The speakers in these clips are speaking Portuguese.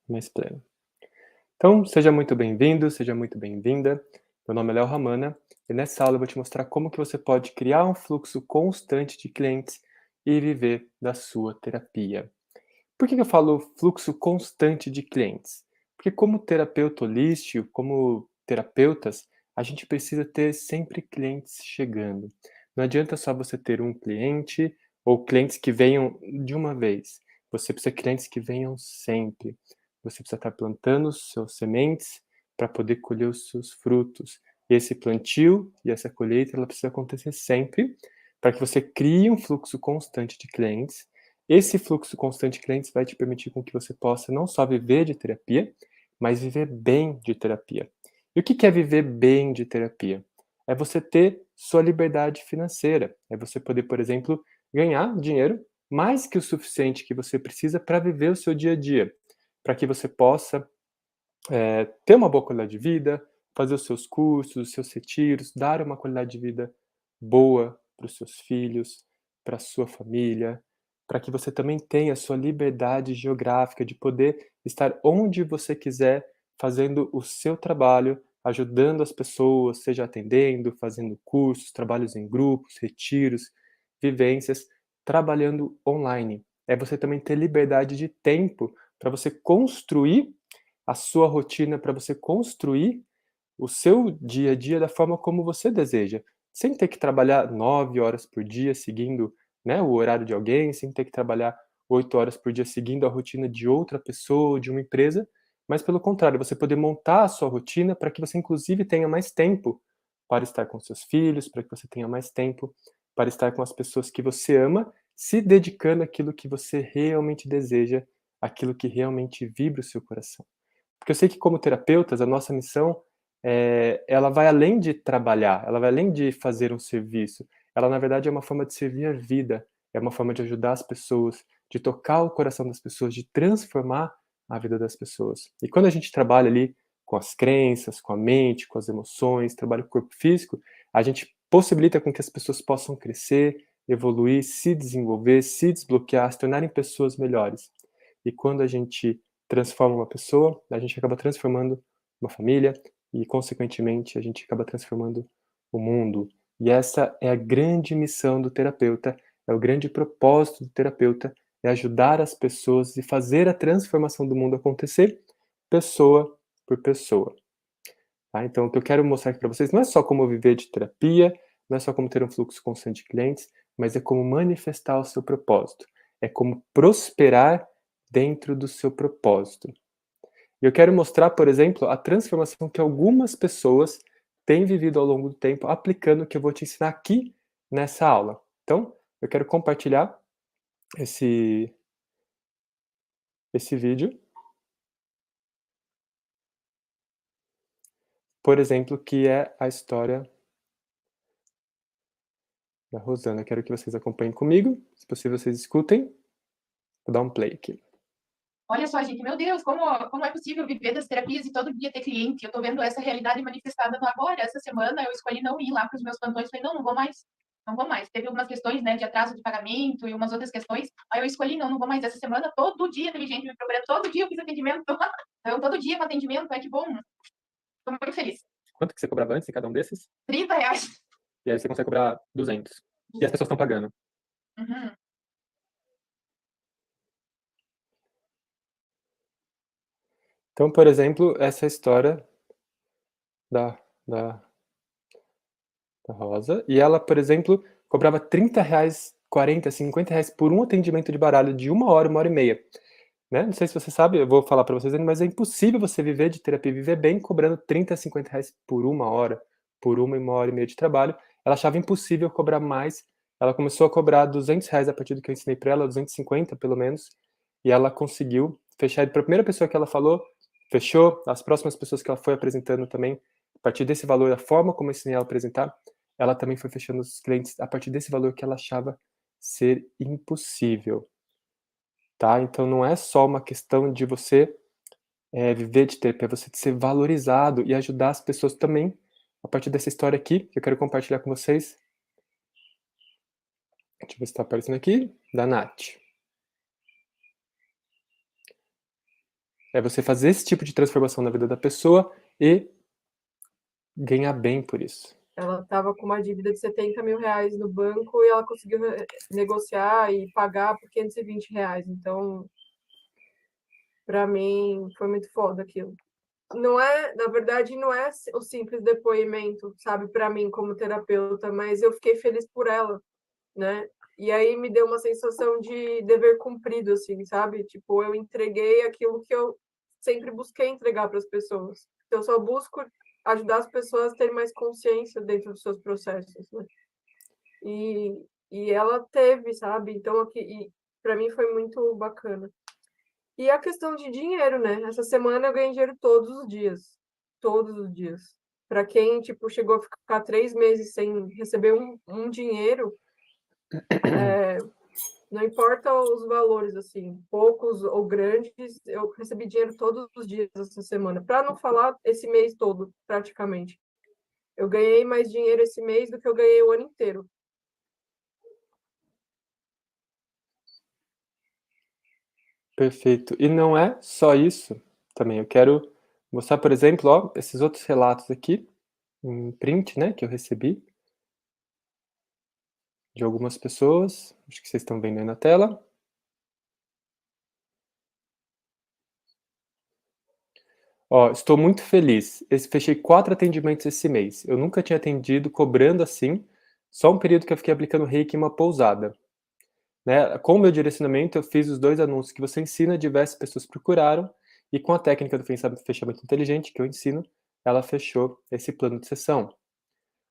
mais pleno. Então, seja muito bem-vindo, seja muito bem-vinda. Meu nome é Léo Ramana e nessa aula eu vou te mostrar como que você pode criar um fluxo constante de clientes e viver da sua terapia. Por que eu falo fluxo constante de clientes? Porque como terapeuta holístico, como terapeutas, a gente precisa ter sempre clientes chegando. Não adianta só você ter um cliente ou clientes que venham de uma vez. Você precisa de clientes que venham sempre. Você precisa estar plantando os seus sementes para poder colher os seus frutos. E esse plantio e essa colheita, ela precisa acontecer sempre para que você crie um fluxo constante de clientes. Esse fluxo constante de clientes vai te permitir com que você possa não só viver de terapia, mas viver bem de terapia. E o que é viver bem de terapia? É você ter sua liberdade financeira. É você poder, por exemplo, ganhar dinheiro mais que o suficiente que você precisa para viver o seu dia a dia, para que você possa ter uma boa qualidade de vida, fazer os seus cursos, os seus retiros, dar uma qualidade de vida boa para os seus filhos, para a sua família, para que você também tenha a sua liberdade geográfica de poder estar onde você quiser, fazendo o seu trabalho, ajudando as pessoas, seja atendendo, fazendo cursos, trabalhos em grupos, retiros, vivências, trabalhando online. É você também ter liberdade de tempo para você construir a sua rotina, para você construir o seu dia a dia da forma como você deseja, sem ter que trabalhar 9 horas por dia seguindo, né, o horário de alguém, sem ter que trabalhar 8 horas por dia seguindo a rotina de outra pessoa, de uma empresa, mas pelo contrário, você poder montar a sua rotina para que você inclusive tenha mais tempo para estar com seus filhos, para que você tenha mais tempo para estar com as pessoas que você ama, se dedicando àquilo que você realmente deseja, aquilo que realmente vibra o seu coração. Porque eu sei que como terapeutas, a nossa missão, ela vai além de trabalhar, ela vai além de fazer um serviço. Ela, na verdade, é uma forma de servir a vida, é uma forma de ajudar as pessoas, de tocar o coração das pessoas, de transformar a vida das pessoas. E quando a gente trabalha ali com as crenças, com a mente, com as emoções, trabalha com o corpo físico, a gente possibilita com que as pessoas possam crescer, evoluir, se desenvolver, se desbloquear, se tornarem pessoas melhores. E quando a gente transforma uma pessoa, a gente acaba transformando uma família e, consequentemente, a gente acaba transformando o mundo. E essa é a grande missão do terapeuta, é o grande propósito do terapeuta, é ajudar as pessoas e fazer a transformação do mundo acontecer pessoa por pessoa. Tá? Então, o que eu quero mostrar aqui para vocês não é só como viver de terapia, não é só como ter um fluxo constante de clientes, mas é como manifestar o seu propósito, é como prosperar dentro do seu propósito. E eu quero mostrar, por exemplo, a transformação que algumas pessoas têm vivido ao longo do tempo aplicando o que eu vou te ensinar aqui nessa aula. Então, eu quero compartilhar esse vídeo, por exemplo, que é a história da Rosana. Quero que vocês acompanhem comigo, se possível vocês escutem. Vou dar um play aqui. Olha só, gente, meu Deus, como é possível viver das terapias e todo dia ter cliente? Eu tô vendo essa realidade manifestada no agora. Essa semana eu escolhi não ir lá para os meus plantões. Falei, não, não vou mais. Não vou mais. Teve algumas questões, né, de atraso de pagamento e umas outras questões. Aí eu escolhi, não, não vou mais. Essa semana, todo dia teve gente me procurando. Todo dia eu fiz atendimento. Então, todo dia com atendimento. É que bom. Tô muito feliz. Quanto que você cobrava antes em cada um desses? R$ 30. E aí você consegue cobrar 200. E as pessoas estão pagando. Uhum. Então, por exemplo, essa é a história da, da, da Rosa. E ela, por exemplo, cobrava R$ 30, 40, R$ 50 por um atendimento de baralho de 1 hora e meia. Né? Não sei se você sabe, eu vou falar para vocês ainda, mas é impossível você viver de terapia, viver bem, cobrando R$ 30, R$ 50 por 1 hora, por 1 e meia de trabalho. Ela achava impossível cobrar mais. Ela começou a cobrar R$ 200 a partir do que eu ensinei para ela, 250 pelo menos, e ela conseguiu fechar. Para a primeira pessoa que ela falou, fechou. As próximas pessoas que ela foi apresentando também, a partir desse valor, a forma como eu ensinei ela a apresentar, ela também foi fechando os clientes a partir desse valor que ela achava ser impossível. Tá? Então não é só uma questão de você viver de terapia, é você ser valorizado e ajudar as pessoas também a partir dessa história aqui, que eu quero compartilhar com vocês. Deixa eu ver se está aparecendo aqui, da Nath. É você fazer esse tipo de transformação na vida da pessoa e ganhar bem por isso. Ela estava com uma dívida de 70 mil reais no banco e ela conseguiu negociar e pagar por 520 reais. Então, para mim, foi muito foda aquilo. Não é, na verdade, não é o simples depoimento, sabe, para mim como terapeuta, mas eu fiquei feliz por ela, né? E aí me deu uma sensação de dever cumprido, assim, sabe? Tipo, eu entreguei aquilo que eu sempre busquei entregar para as pessoas. Eu só busco ajudar as pessoas a terem mais consciência dentro dos seus processos, né? E ela teve, sabe? Então, aqui, para mim foi muito bacana. E a questão de dinheiro, né? Essa semana eu ganhei dinheiro todos os dias. Todos os dias. Para quem, tipo, chegou a ficar 3 meses sem receber um dinheiro, não importa os valores, assim, poucos ou grandes, eu recebi dinheiro todos os dias essa semana. Para não falar esse mês todo, praticamente. Eu ganhei mais dinheiro esse mês do que eu ganhei o ano inteiro. Perfeito. E não é só isso também. Eu quero mostrar, por exemplo, ó, esses outros relatos aqui, em print, né, que eu recebi de algumas pessoas. Acho que vocês estão vendo aí na tela. Ó, estou muito feliz. Fechei 4 atendimentos esse mês. Eu nunca tinha atendido cobrando assim, só um período que eu fiquei aplicando reiki em uma pousada. Né? Com o meu direcionamento, eu fiz os 2 anúncios que você ensina, diversas pessoas procuraram, e com a técnica do fechamento inteligente que eu ensino, ela fechou esse plano de sessão.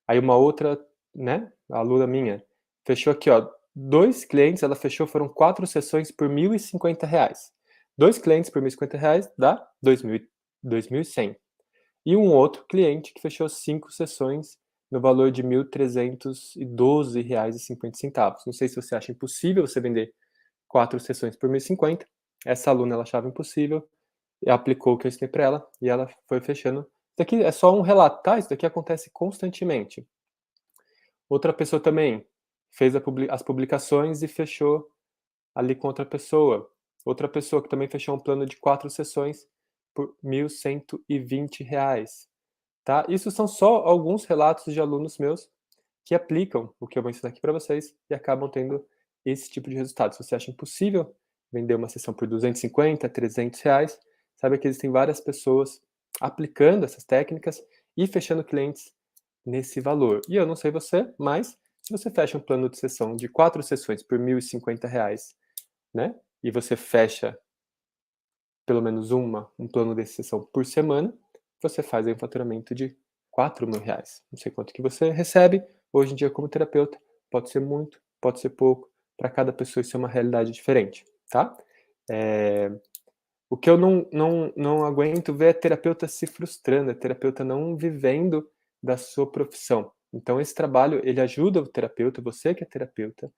Aí uma outra, né, a aluna minha, fechou aqui, ó, 2 clientes, ela fechou, foram 4 sessões por R$1.050. 2 clientes por R$1.050 dá 2.100. E um outro cliente que fechou 5 sessões no valor de R$1.312,50. Não sei se você acha impossível você vender 4 sessões por R$1.050. Essa aluna ela achava impossível, e aplicou o que eu ensinei para ela e ela foi fechando. Isso aqui é só um relato, tá? Isso daqui acontece constantemente. Outra pessoa também fez as publicações e fechou ali com outra pessoa. Outra pessoa que também fechou um plano de 4 sessões por R$1.120. Tá? Isso são só alguns relatos de alunos meus que aplicam o que eu vou ensinar aqui para vocês e acabam tendo esse tipo de resultado. Se você acha impossível vender uma sessão por R$250, R$300, saiba que existem várias pessoas aplicando essas técnicas e fechando clientes nesse valor. E eu não sei você, mas se você fecha um plano de sessão de 4 sessões por R$1.050, né? E você fecha pelo menos um plano de sessão por semana, você faz aí um faturamento de R$4.000. Não sei quanto que você recebe hoje em dia como terapeuta, pode ser muito, pode ser pouco, para cada pessoa isso é uma realidade diferente, tá? O que eu não aguento ver é terapeuta se frustrando, é terapeuta não vivendo da sua profissão. Então esse trabalho, ele ajuda o terapeuta, você que é terapeuta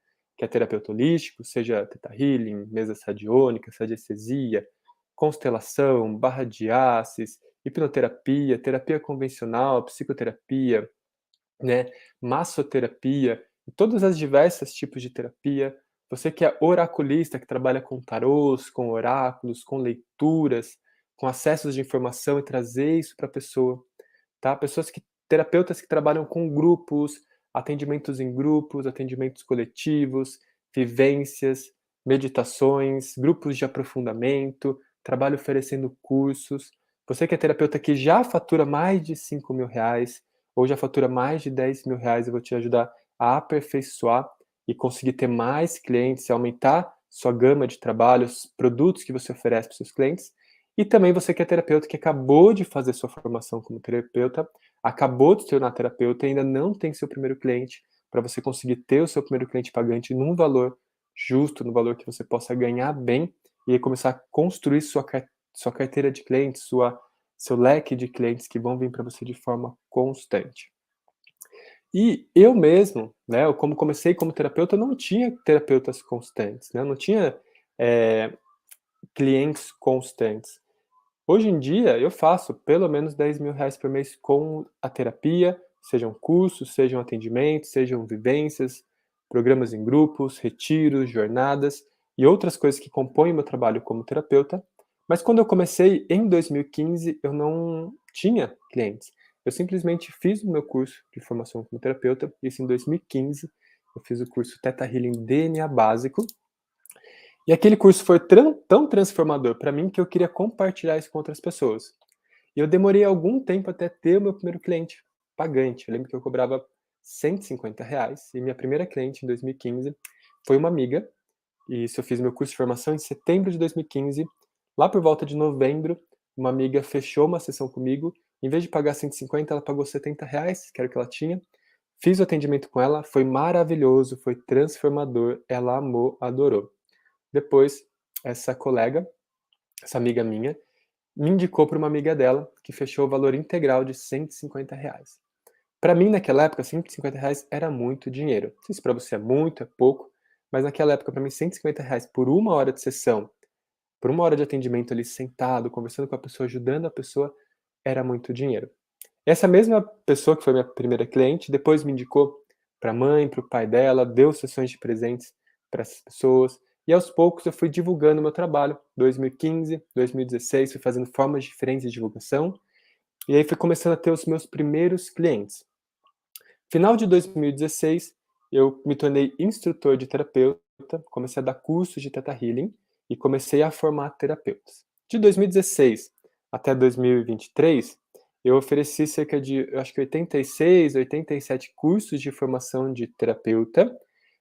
holístico, seja Theta Healing, mesa radiônica, radiestesia, constelação, barra de axis, hipnoterapia, terapia convencional, psicoterapia, né, massoterapia, todas as diversas tipos de terapia. Você que é oraculista, que trabalha com tarôs, com oráculos, com leituras, com acessos de informação e trazer isso para a pessoa, tá? Terapeutas que trabalham com grupos, atendimentos em grupos, atendimentos coletivos, vivências, meditações, grupos de aprofundamento, trabalho oferecendo cursos. Você que é terapeuta que já fatura mais de R$5.000 ou já fatura mais de R$10.000, eu vou te ajudar a aperfeiçoar e conseguir ter mais clientes, aumentar sua gama de trabalhos, produtos que você oferece para os seus clientes. E também você que é terapeuta que acabou de fazer sua formação como terapeuta, acabou de se tornar terapeuta e ainda não tem seu primeiro cliente, para você conseguir ter o seu primeiro cliente pagante num valor justo, no valor que você possa ganhar bem e aí começar a construir sua carteira de clientes, seu leque de clientes que vão vir para você de forma constante. E eu mesmo, né, eu como comecei como terapeuta, eu não tinha terapeutas constantes, né, eu não tinha clientes constantes. Hoje em dia, eu faço pelo menos R$10.000 por mês com a terapia, sejam cursos, sejam atendimentos, sejam vivências, programas em grupos, retiros, jornadas e outras coisas que compõem o meu trabalho como terapeuta, Mas quando eu comecei em 2015, eu não tinha clientes. Eu simplesmente fiz o meu curso de formação como terapeuta, isso em 2015. Eu fiz o curso Theta Healing DNA básico. E aquele curso foi tão transformador para mim que eu queria compartilhar isso com outras pessoas. E eu demorei algum tempo até ter o meu primeiro cliente pagante. Eu lembro que eu cobrava R$ 150 e minha primeira cliente em 2015 foi uma amiga. E isso eu fiz meu curso de formação em setembro de 2015. Lá por volta de novembro, uma amiga fechou uma sessão comigo. Em vez de pagar 150, ela pagou R$ 70, que era o que ela tinha. Fiz o atendimento com ela, foi maravilhoso, foi transformador. Ela amou, adorou. Depois, essa colega, essa amiga minha, me indicou para uma amiga dela, que fechou o valor integral de R$ 150. Para mim, naquela época, R$ 150 era muito dinheiro. Não sei se para você é muito, é pouco, mas naquela época, para mim, R$ 150 por uma hora de sessão, por uma hora de atendimento ali sentado, conversando com a pessoa, ajudando a pessoa, era muito dinheiro. Essa mesma pessoa, que foi minha primeira cliente, depois me indicou para a mãe, para o pai dela, deu sessões de presentes para essas pessoas, e aos poucos eu fui divulgando meu trabalho. 2015, 2016, fui fazendo formas diferentes de divulgação, e aí fui começando a ter os meus primeiros clientes. Final de 2016, eu me tornei instrutor de terapeuta, comecei a dar cursos de Theta Healing e comecei a formar terapeutas. De 2016 até 2023, eu ofereci cerca de, eu acho que 86, 87 cursos de formação de terapeuta,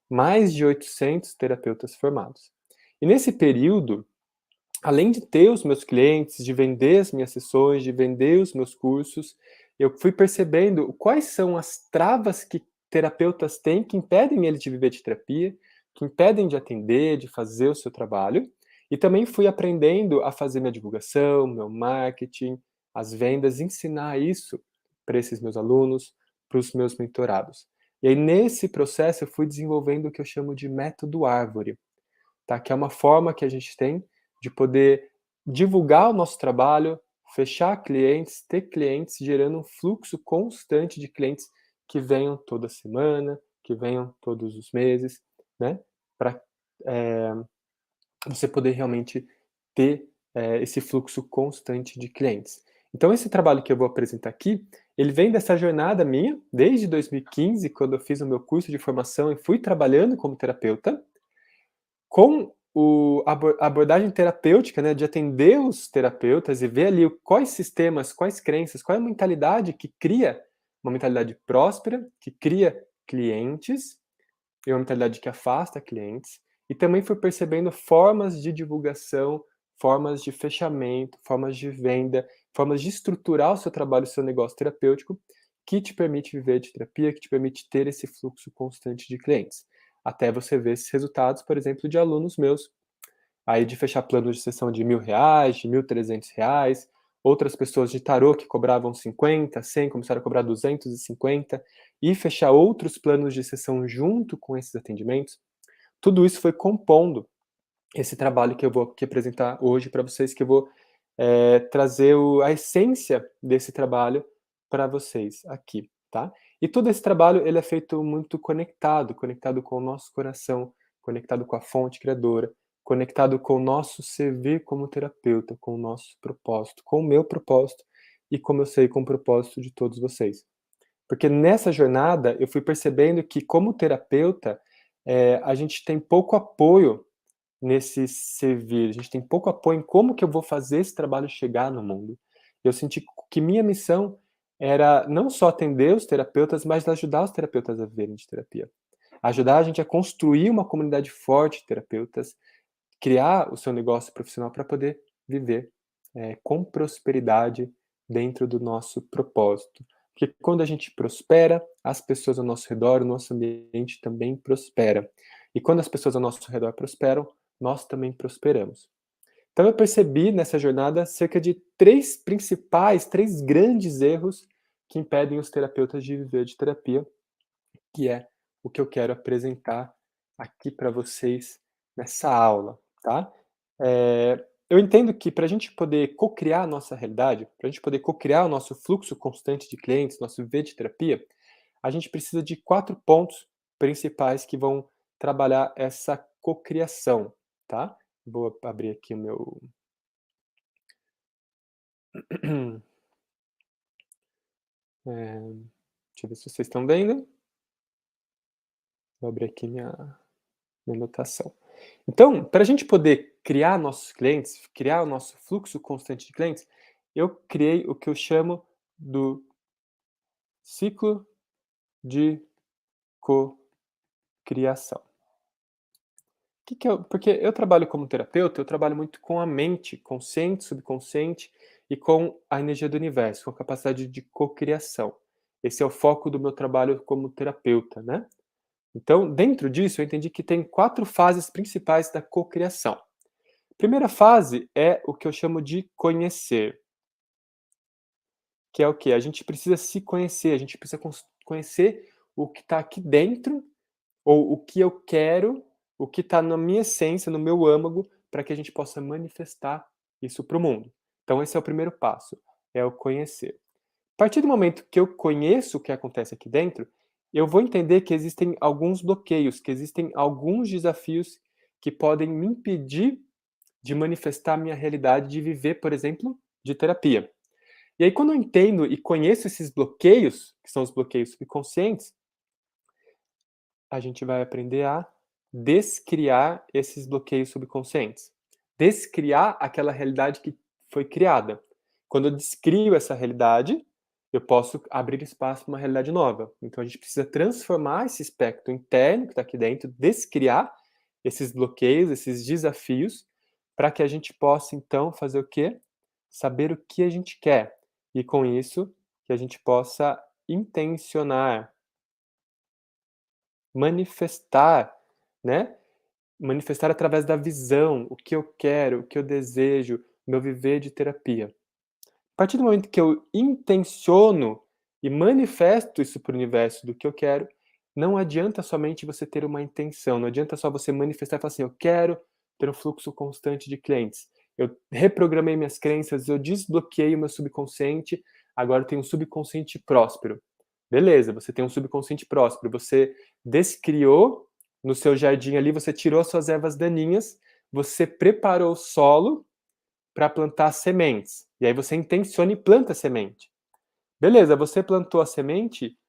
mais de 800 terapeutas formados. E nesse período, além de ter os meus clientes, de vender as minhas sessões, de vender os meus cursos, eu fui percebendo quais são as travas que terapeutas têm que impedem eles de viver de terapia, que impedem de atender, de fazer o seu trabalho. E também fui aprendendo a fazer minha divulgação, meu marketing, as vendas, ensinar isso para esses meus alunos, para os meus mentorados. E aí, nesse processo, eu fui desenvolvendo o que eu chamo de método árvore, tá? Que é uma forma que a gente tem de poder divulgar o nosso trabalho, fechar clientes, ter clientes, gerando um fluxo constante de clientes que venham toda semana, que venham todos os meses, né? Para você poder realmente ter esse fluxo constante de clientes. Então, esse trabalho que eu vou apresentar aqui, ele vem dessa jornada minha, desde 2015, quando eu fiz o meu curso de formação e fui trabalhando como terapeuta, com a abordagem terapêutica, né, de atender os terapeutas e ver ali quais sistemas, quais crenças, qual é a mentalidade que cria uma mentalidade próspera, que cria clientes, e uma mentalidade que afasta clientes. E também fui percebendo formas de divulgação, formas de fechamento, formas de venda, formas de estruturar o seu trabalho, o seu negócio terapêutico, que te permite viver de terapia, que te permite ter esse fluxo constante de clientes. Até você ver esses resultados, por exemplo, de alunos meus, aí de fechar planos de sessão de R$ 1.000, de R$ 1.300, outras pessoas de tarô que cobravam 50, 100, começaram a cobrar 250, e fechar outros planos de sessão junto com esses atendimentos. Tudo isso foi compondo esse trabalho que eu vou aqui apresentar hoje para vocês, que eu vou trazer a essência desse trabalho para vocês aqui, tá? E todo esse trabalho, ele é feito muito conectado com o nosso coração, conectado com a fonte criadora, conectado com o nosso servir como terapeuta, com o nosso propósito, com o meu propósito e, como eu sei, com o propósito de todos vocês. Porque nessa jornada eu fui percebendo que, como terapeuta, a gente tem pouco apoio nesse servir, a gente tem pouco apoio em como que eu vou fazer esse trabalho chegar no mundo. Eu senti que minha missão era não só atender os terapeutas, mas ajudar os terapeutas a viverem de terapia. Ajudar a gente a construir uma comunidade forte de terapeutas, criar o seu negócio profissional para poder viver com prosperidade dentro do nosso propósito. Porque quando a gente prospera, as pessoas ao nosso redor, o nosso ambiente também prospera. E quando as pessoas ao nosso redor prosperam, nós também prosperamos. Então eu percebi nessa jornada cerca de três grandes erros que impedem os terapeutas de viver de terapia, que é o que eu quero apresentar aqui para vocês nessa aula, tá? Eu entendo que para a gente poder cocriar a nossa realidade, para a gente poder cocriar o nosso fluxo constante de clientes, nosso viver de terapia, a gente precisa de 4 pontos principais que vão trabalhar essa cocriação, tá? Vou abrir aqui o meu Deixa eu ver se vocês estão vendo. Vou abrir aqui minha anotação. Então, para a gente poder criar nossos clientes, criar o nosso fluxo constante de clientes, eu criei o que eu chamo do ciclo de cocriação. Porque eu trabalho como terapeuta, eu trabalho muito com a mente, consciente, subconsciente e com a energia do universo, com a capacidade de cocriação. Esse é o foco do meu trabalho como terapeuta, né? Então, dentro disso, eu entendi que tem 4 fases principais da cocriação. Primeira fase é o que eu chamo de conhecer, que é o quê? A gente precisa se conhecer, a gente precisa conhecer o que está aqui dentro, ou o que eu quero, o que está na minha essência, no meu âmago, para que a gente possa manifestar isso para o mundo. Então, esse é o primeiro passo, é o conhecer. A partir do momento que eu conheço o que acontece aqui dentro, eu vou entender que existem alguns bloqueios, que existem alguns desafios que podem me impedir de manifestar a minha realidade, de viver, por exemplo, de terapia. E aí, quando eu entendo e conheço esses bloqueios, que são os bloqueios subconscientes, a gente vai aprender a descriar esses bloqueios subconscientes. Descriar aquela realidade que foi criada. Quando eu descrio essa realidade, eu posso abrir espaço para uma realidade nova. Então a gente precisa transformar esse aspecto interno que está aqui dentro, descriar esses bloqueios, esses desafios, para que a gente possa então fazer o quê? Saber o que a gente quer. E com isso, que a gente possa intencionar, manifestar, né? Manifestar através da visão, o que eu quero, o que eu desejo, meu viver de terapia. A partir do momento que eu intenciono e manifesto isso para o universo do que eu quero, não adianta somente você ter uma intenção, não adianta só você manifestar e falar assim, eu quero ter um fluxo constante de clientes. Eu reprogramei minhas crenças, eu desbloqueei o meu subconsciente, agora eu tenho um subconsciente próspero. Beleza, você tem um subconsciente próspero, você descriou no seu jardim ali, você tirou as suas ervas daninhas, você preparou o solo para plantar sementes. E aí você intenciona e planta a semente. Beleza, você plantou a semente,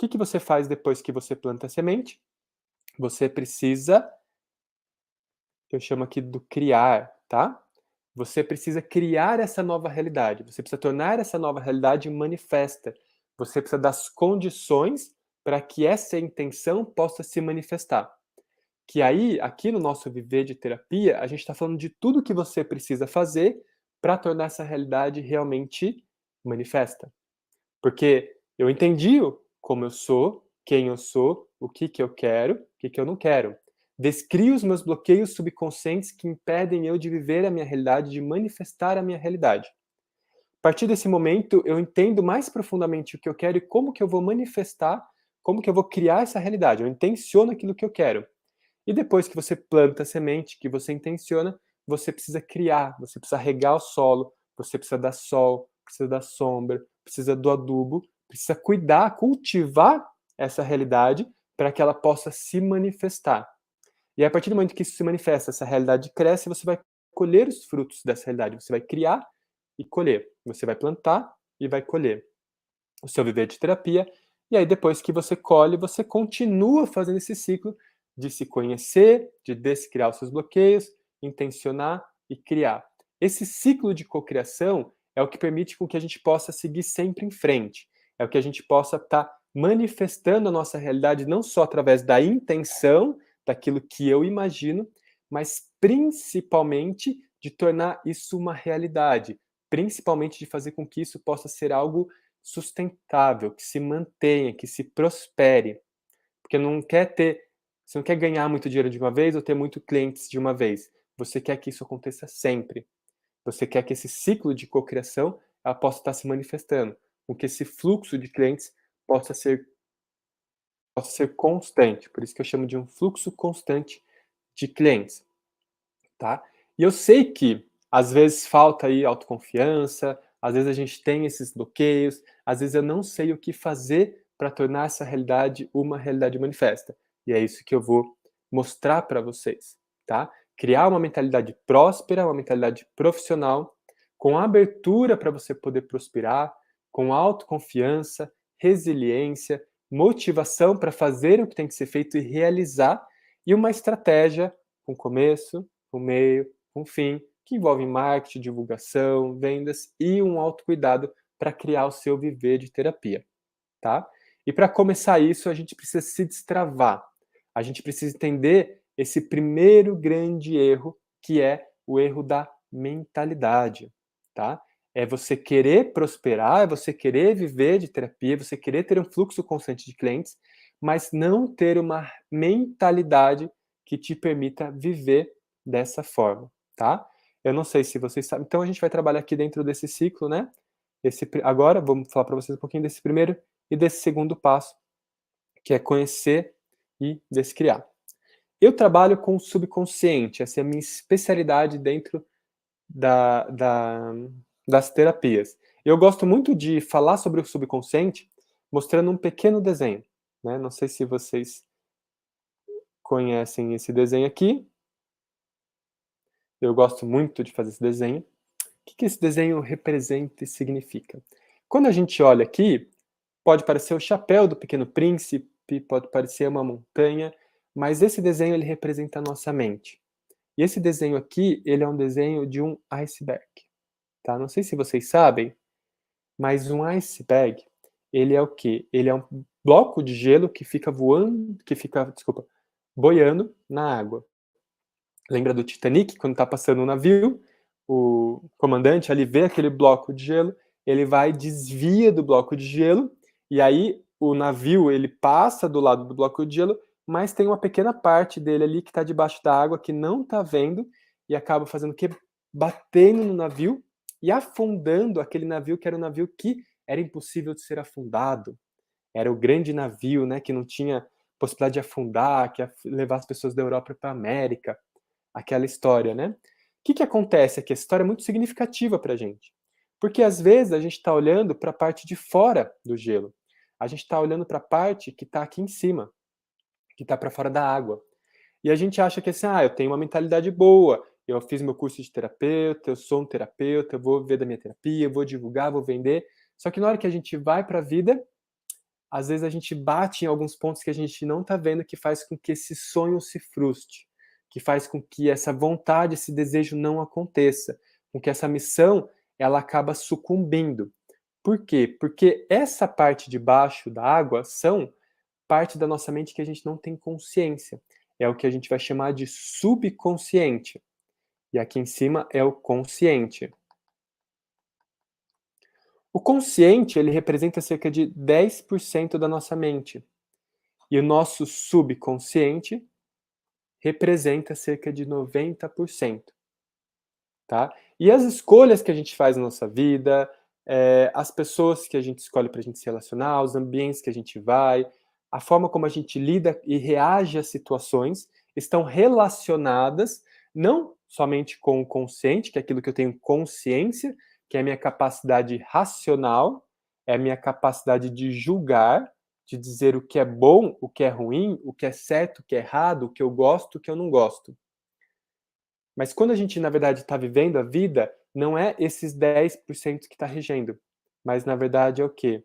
o que você faz depois que você planta a semente? Você precisa, eu chamo aqui do criar, tá? Você precisa criar essa nova realidade. Você precisa tornar essa nova realidade manifesta. Você precisa das condições para que essa intenção possa se manifestar. Que aí, aqui no nosso viver de terapia, a gente está falando de tudo que você precisa fazer para tornar essa realidade realmente manifesta. Porque eu entendi como eu sou, quem eu sou, o que eu quero, o que eu não quero. Descrio os meus bloqueios subconscientes que impedem eu de viver a minha realidade, de manifestar a minha realidade. A partir desse momento, eu entendo mais profundamente o que eu quero e como que eu vou manifestar, como que eu vou criar essa realidade. Eu intenciono aquilo que eu quero. E depois que você planta a semente, que você intenciona, você precisa criar, você precisa regar o solo, você precisa dar sol, precisa dar sombra, precisa do adubo, precisa cuidar, cultivar essa realidade para que ela possa se manifestar. E a partir do momento que isso se manifesta, essa realidade cresce, você vai colher os frutos dessa realidade, você vai criar e colher. Você vai plantar e vai colher o seu viver de terapia, e aí depois que você colhe, você continua fazendo esse ciclo de se conhecer, de descriar os seus bloqueios, intencionar e criar. Esse ciclo de cocriação é o que permite com que a gente possa seguir sempre em frente. É o que a gente possa estar manifestando a nossa realidade não só através da intenção, daquilo que eu imagino, mas principalmente de tornar isso uma realidade, principalmente de fazer com que isso possa ser algo sustentável, que se mantenha, que se prospere. Porque você não quer ganhar muito dinheiro de uma vez ou ter muito clientes de uma vez. Você quer que isso aconteça sempre. Você quer que esse ciclo de cocriação ela possa estar se manifestando, com que esse fluxo de clientes possa ser constante. Por isso que eu chamo de um fluxo constante de clientes, tá? E eu sei que às vezes falta aí autoconfiança, às vezes a gente tem esses bloqueios, às vezes eu não sei o que fazer para tornar essa realidade uma realidade manifesta. E é isso que eu vou mostrar para vocês, tá? Criar uma mentalidade próspera, uma mentalidade profissional, com abertura para você poder prosperar, com autoconfiança, resiliência, motivação para fazer o que tem que ser feito e realizar, e uma estratégia com começo, com meio, com fim, que envolve marketing, divulgação, vendas e um autocuidado para criar o seu viver de terapia, tá? E para começar isso, a gente precisa se destravar. A gente precisa entender esse primeiro grande erro, que é o erro da mentalidade, tá? É você querer prosperar, é você querer viver de terapia, é você querer ter um fluxo constante de clientes, mas não ter uma mentalidade que te permita viver dessa forma, tá? Eu não sei se vocês sabem. Então a gente vai trabalhar aqui dentro desse ciclo, né? Agora vamos falar para vocês um pouquinho desse primeiro e desse segundo passo, que é conhecer e descriar. Eu trabalho com o subconsciente, essa é a minha especialidade dentro das terapias. Eu gosto muito de falar sobre o subconsciente mostrando um pequeno desenho, né? Não sei se vocês conhecem esse desenho aqui. Eu gosto muito de fazer esse desenho. O que esse desenho representa e significa? Quando a gente olha aqui, pode parecer o chapéu do Pequeno Príncipe, pode parecer uma montanha, mas esse desenho ele representa a nossa mente. E esse desenho aqui, ele é um desenho de um iceberg, tá? Não sei se vocês sabem, mas um iceberg, ele é o quê? Ele é um bloco de gelo que fica boiando na água. Lembra do Titanic, quando está passando um navio, o comandante ali vê aquele bloco de gelo, ele vai, desvia do bloco de gelo, e aí o navio ele passa do lado do bloco de gelo, mas tem uma pequena parte dele ali que está debaixo da água, que não está vendo, e acaba fazendo o quê? Batendo no navio e afundando aquele navio que era um navio que era impossível de ser afundado. Era o grande navio, né, que não tinha possibilidade de afundar, que ia levar as pessoas da Europa para a América. Aquela história, né? O que acontece aqui? Essa história é muito significativa para a gente. Porque às vezes a gente está olhando para a parte de fora do gelo. A gente está olhando para a parte que está aqui em cima, que está para fora da água. E a gente acha que assim, eu tenho uma mentalidade boa, eu fiz meu curso de terapeuta, eu sou um terapeuta, eu vou viver da minha terapia, eu vou divulgar, vou vender. Só que na hora que a gente vai para a vida, às vezes a gente bate em alguns pontos que a gente não está vendo, que faz com que esse sonho se frustre, que faz com que essa vontade, esse desejo não aconteça, com que essa missão ela acaba sucumbindo. Por quê? Porque essa parte de baixo da água são parte da nossa mente que a gente não tem consciência. É o que a gente vai chamar de subconsciente. E aqui em cima é o consciente. O consciente, ele representa cerca de 10% da nossa mente. E o nosso subconsciente representa cerca de 90%. Tá? E as escolhas que a gente faz na nossa vida, as pessoas que a gente escolhe para a gente se relacionar, os ambientes que a gente vai, a forma como a gente lida e reage às situações, estão relacionadas não somente com o consciente, que é aquilo que eu tenho consciência, que é a minha capacidade racional, é a minha capacidade de julgar, de dizer o que é bom, o que é ruim, o que é certo, o que é errado, o que eu gosto, o que eu não gosto. Mas quando a gente, na verdade, está vivendo a vida, não é esses 10% que está regendo, mas, na verdade, é o quê?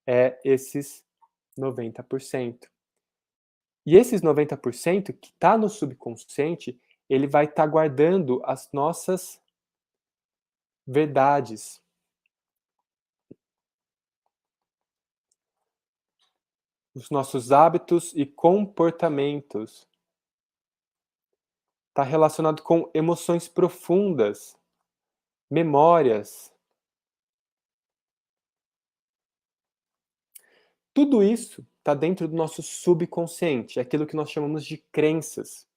É esses 90%. E esses 90% que está no subconsciente, ele vai estar guardando as nossas verdades. Os nossos hábitos e comportamentos. Está relacionado com emoções profundas, memórias. Tudo isso está dentro do nosso subconsciente, é aquilo que nós chamamos de crenças,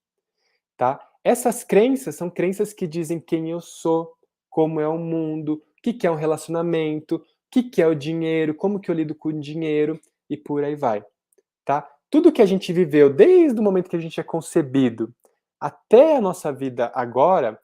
tá? Essas crenças são crenças que dizem quem eu sou, como é o mundo, o que é um relacionamento, o que é o dinheiro, como que eu lido com o dinheiro e por aí vai, tá? Tudo que a gente viveu desde o momento que a gente é concebido até a nossa vida agora,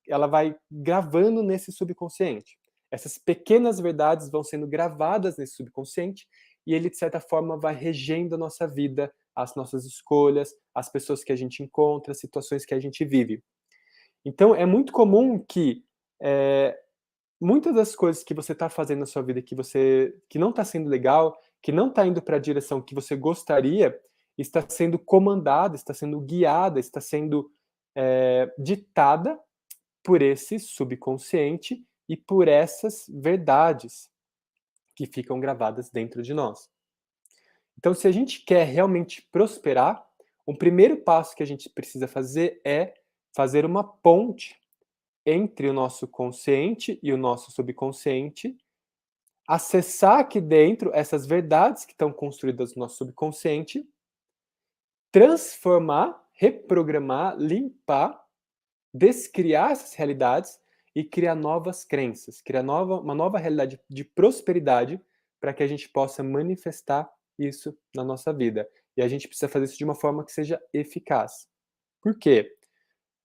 ela vai gravando nesse subconsciente. Essas pequenas verdades vão sendo gravadas nesse subconsciente e ele, de certa forma, vai regendo a nossa vida, as nossas escolhas, as pessoas que a gente encontra, as situações que a gente vive. Então, é muito comum que muitas das coisas que você está fazendo na sua vida que não está sendo legal, que não está indo para a direção que você gostaria, está sendo comandada, está sendo guiada, está sendo ditada por esse subconsciente e por essas verdades que ficam gravadas dentro de nós. Então, se a gente quer realmente prosperar, o primeiro passo que a gente precisa fazer é fazer uma ponte entre o nosso consciente e o nosso subconsciente, acessar aqui dentro essas verdades que estão construídas no nosso subconsciente, transformar, reprogramar, limpar, descriar essas realidades e criar novas crenças, criar uma nova realidade de prosperidade para que a gente possa manifestar isso na nossa vida. E a gente precisa fazer isso de uma forma que seja eficaz. Por quê?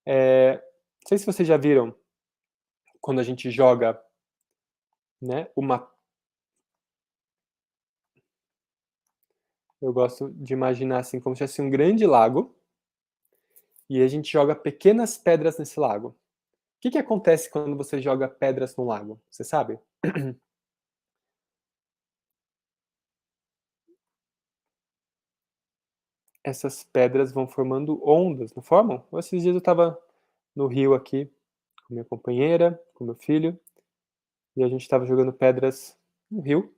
Não sei se vocês já viram quando a gente joga, né, eu gosto de imaginar assim como se fosse um grande lago e a gente joga pequenas pedras nesse lago. O que acontece quando você joga pedras no lago? Você sabe? Essas pedras vão formando ondas, não formam? Esses dias eu estava no rio aqui com minha companheira, com meu filho, e a gente estava jogando pedras no rio.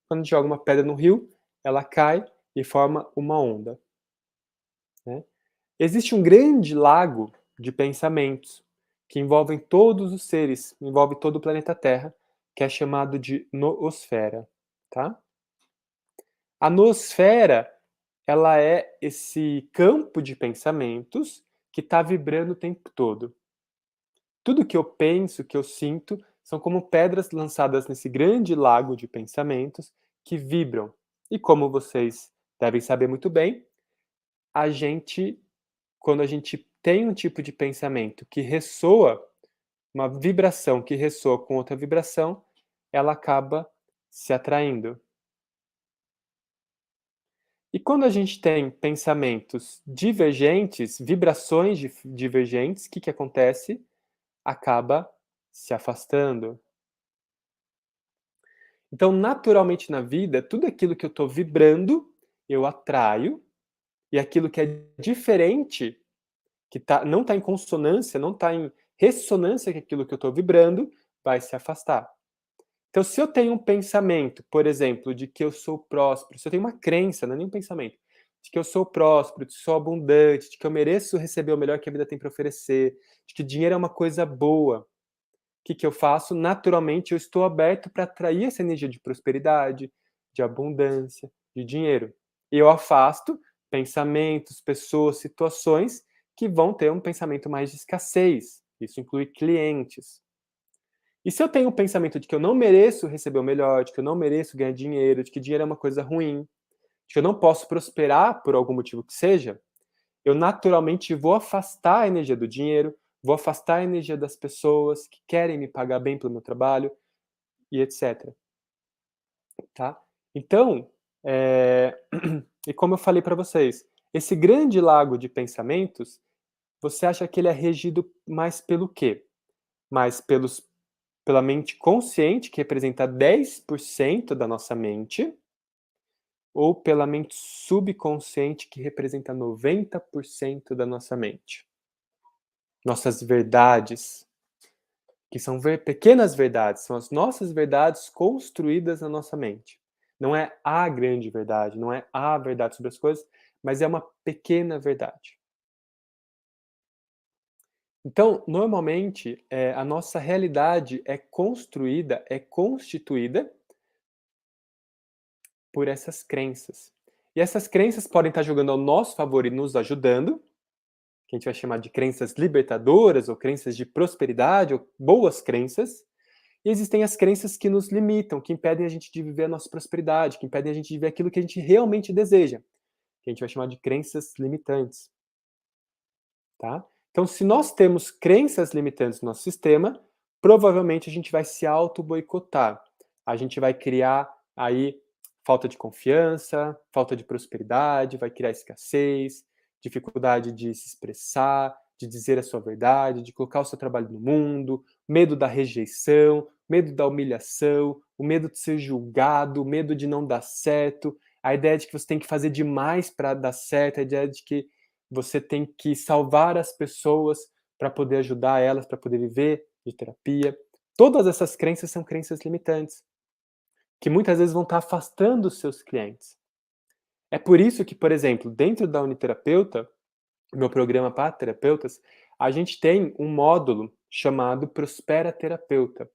Quando a gente joga uma pedra no rio, ela cai e forma uma onda, né? Existe um grande lago de pensamentos que envolvem todos os seres, envolve todo o planeta Terra, que é chamado de noosfera, tá? A noosfera, ela é esse campo de pensamentos que está vibrando o tempo todo. Tudo que eu penso, que eu sinto, são como pedras lançadas nesse grande lago de pensamentos que vibram. E como vocês devem saber muito bem, quando a gente tem um tipo de pensamento que ressoa, uma vibração que ressoa com outra vibração, ela acaba se atraindo. E quando a gente tem pensamentos divergentes, vibrações divergentes, o que acontece? Acaba se afastando. Então, naturalmente na vida, tudo aquilo que eu estou vibrando, eu atraio, e aquilo que é diferente, que não está em consonância, não está em ressonância com aquilo que eu estou vibrando, vai se afastar. Então, se eu tenho um pensamento, por exemplo, de que eu sou próspero, se eu tenho uma crença, não é nem um pensamento, de que eu sou próspero, de que sou abundante, de que eu mereço receber o melhor que a vida tem para oferecer, de que dinheiro é uma coisa boa, o que eu faço? Naturalmente, eu estou aberto para atrair essa energia de prosperidade, de abundância, de dinheiro. E eu afasto pensamentos, pessoas, situações que vão ter um pensamento mais de escassez. Isso inclui clientes. E se eu tenho o pensamento de que eu não mereço receber o melhor, de que eu não mereço ganhar dinheiro, de que dinheiro é uma coisa ruim, de que eu não posso prosperar por algum motivo que seja, eu naturalmente vou afastar a energia do dinheiro, vou afastar a energia das pessoas que querem me pagar bem pelo meu trabalho e etc. Tá? Então, e como eu falei para vocês, esse grande lago de pensamentos, você acha que ele é regido mais pelo quê? Mais pela mente consciente, que representa 10% da nossa mente, ou pela mente subconsciente, que representa 90% da nossa mente? Nossas verdades, que são pequenas verdades, são as nossas verdades construídas na nossa mente. Não é a grande verdade, não é a verdade sobre as coisas, mas é uma pequena verdade. Então, normalmente, a nossa realidade é construída, é constituída por essas crenças. E essas crenças podem estar jogando ao nosso favor e nos ajudando, que a gente vai chamar de crenças libertadoras, ou crenças de prosperidade, ou boas crenças. E existem as crenças que nos limitam, que impedem a gente de viver a nossa prosperidade, que impedem a gente de viver aquilo que a gente realmente deseja, que a gente vai chamar de crenças limitantes. Tá? Então, se nós temos crenças limitantes no nosso sistema, provavelmente a gente vai se auto-boicotar. A gente vai criar aí falta de confiança, falta de prosperidade, vai criar escassez, dificuldade de se expressar, de dizer a sua verdade, de colocar o seu trabalho no mundo, medo da rejeição, medo da humilhação, o medo de ser julgado, o medo de não dar certo, a ideia de que você tem que fazer demais para dar certo, a ideia de que você tem que salvar as pessoas para poder ajudar elas, para poder viver de terapia. Todas essas crenças são crenças limitantes, que muitas vezes vão estar afastando os seus clientes. É por isso que, por exemplo, dentro da Uniterapeuta, meu programa para terapeutas, a gente tem um módulo chamado Prospera Terapeuta,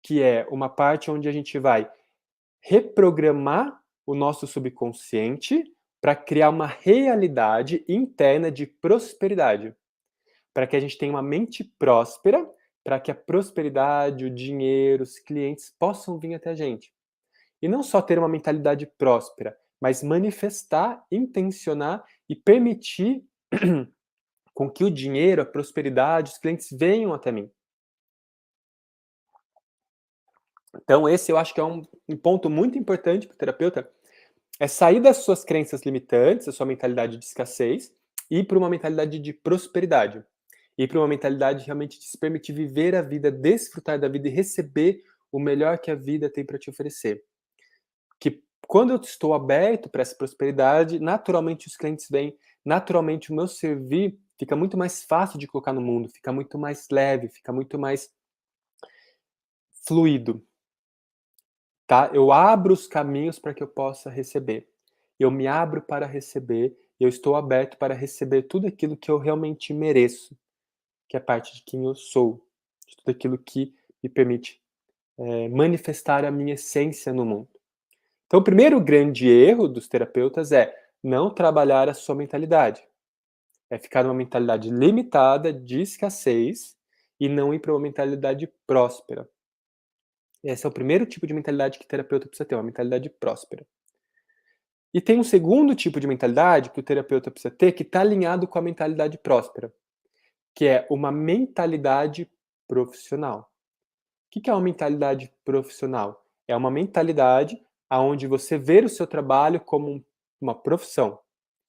que é uma parte onde a gente vai reprogramar o nosso subconsciente para criar uma realidade interna de prosperidade, para que a gente tenha uma mente próspera, para que a prosperidade, o dinheiro, os clientes possam vir até a gente. E não só ter uma mentalidade próspera, mas manifestar, intencionar e permitir com que o dinheiro, a prosperidade, os clientes venham até mim. Então, esse eu acho que é um ponto muito importante para o terapeuta, é sair das suas crenças limitantes, da sua mentalidade de escassez, e ir para uma mentalidade de prosperidade. Ir para uma mentalidade realmente de se permitir viver a vida, desfrutar da vida e receber o melhor que a vida tem para te oferecer. Que quando eu estou aberto para essa prosperidade, naturalmente os clientes vêm, naturalmente o meu servir fica muito mais fácil de colocar no mundo, fica muito mais leve, fica muito mais fluido. Tá? Eu abro os caminhos para que eu possa receber. Eu me abro para receber, eu estou aberto para receber tudo aquilo que eu realmente mereço, que é parte de quem eu sou, de tudo aquilo que me permite manifestar a minha essência no mundo. Então, o primeiro grande erro dos terapeutas é não trabalhar a sua mentalidade. É ficar numa mentalidade limitada, de escassez, e não ir para uma mentalidade próspera. Esse é o primeiro tipo de mentalidade que o terapeuta precisa ter, uma mentalidade próspera. E tem um segundo tipo de mentalidade que o terapeuta precisa ter, que está alinhado com a mentalidade próspera, que é uma mentalidade profissional. O que é uma mentalidade profissional? É uma mentalidade onde você vê o seu trabalho como uma profissão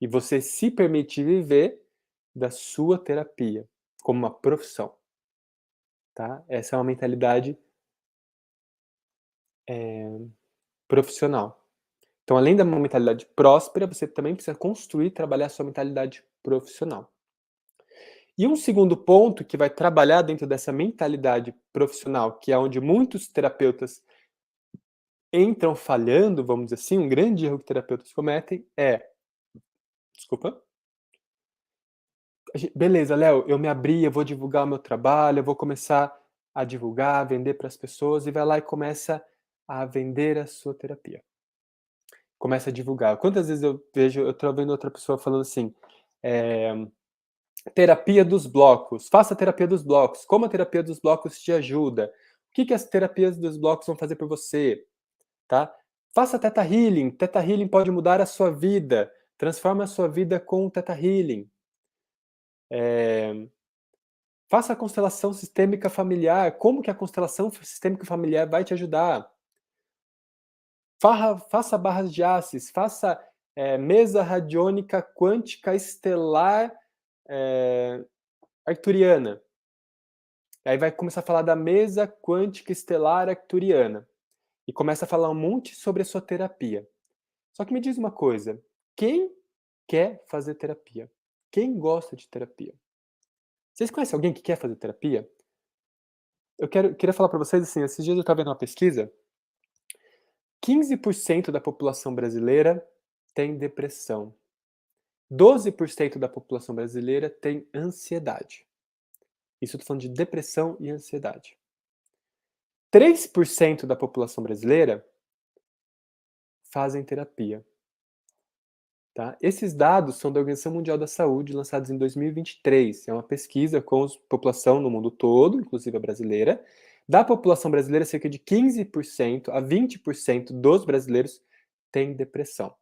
e você se permite viver da sua terapia como uma profissão. Tá? Essa é uma mentalidade profissional. Então, além da mentalidade próspera, você também precisa construir e trabalhar a sua mentalidade profissional. E um segundo ponto que vai trabalhar dentro dessa mentalidade profissional, que é onde muitos terapeutas entram falhando, vamos dizer assim, um grande erro que terapeutas cometem é... Desculpa. Beleza, Léo, eu me abri, eu vou divulgar o meu trabalho, eu vou começar a divulgar, vender para as pessoas, e vai lá e começa a vender a sua terapia. Começa a divulgar. Quantas vezes eu vejo, eu tô vendo outra pessoa falando assim, terapia dos blocos, faça a terapia dos blocos, como a terapia dos blocos te ajuda, o que as terapias dos blocos vão fazer por você, tá? Faça Theta Healing pode mudar a sua vida, transforma a sua vida com o Theta Healing. Faça a constelação sistêmica familiar, como que a constelação sistêmica familiar vai te ajudar? Faça barras de Assis, faça mesa radiônica quântica estelar arcturiana. Aí vai começar a falar da mesa quântica estelar arcturiana. E começa a falar um monte sobre a sua terapia. Só que me diz uma coisa, quem quer fazer terapia? Quem gosta de terapia? Vocês conhecem alguém que quer fazer terapia? Eu queria falar para vocês assim, esses dias eu estava vendo uma pesquisa, 15% da população brasileira tem depressão. 12% da população brasileira tem ansiedade. Isso eu estou falando de depressão e ansiedade. 3% da população brasileira fazem terapia. Tá? Esses dados são da Organização Mundial da Saúde, lançados em 2023. É uma pesquisa com a população no mundo todo, inclusive a brasileira. Da população brasileira, cerca de 15% a 20% dos brasileiros têm depressão.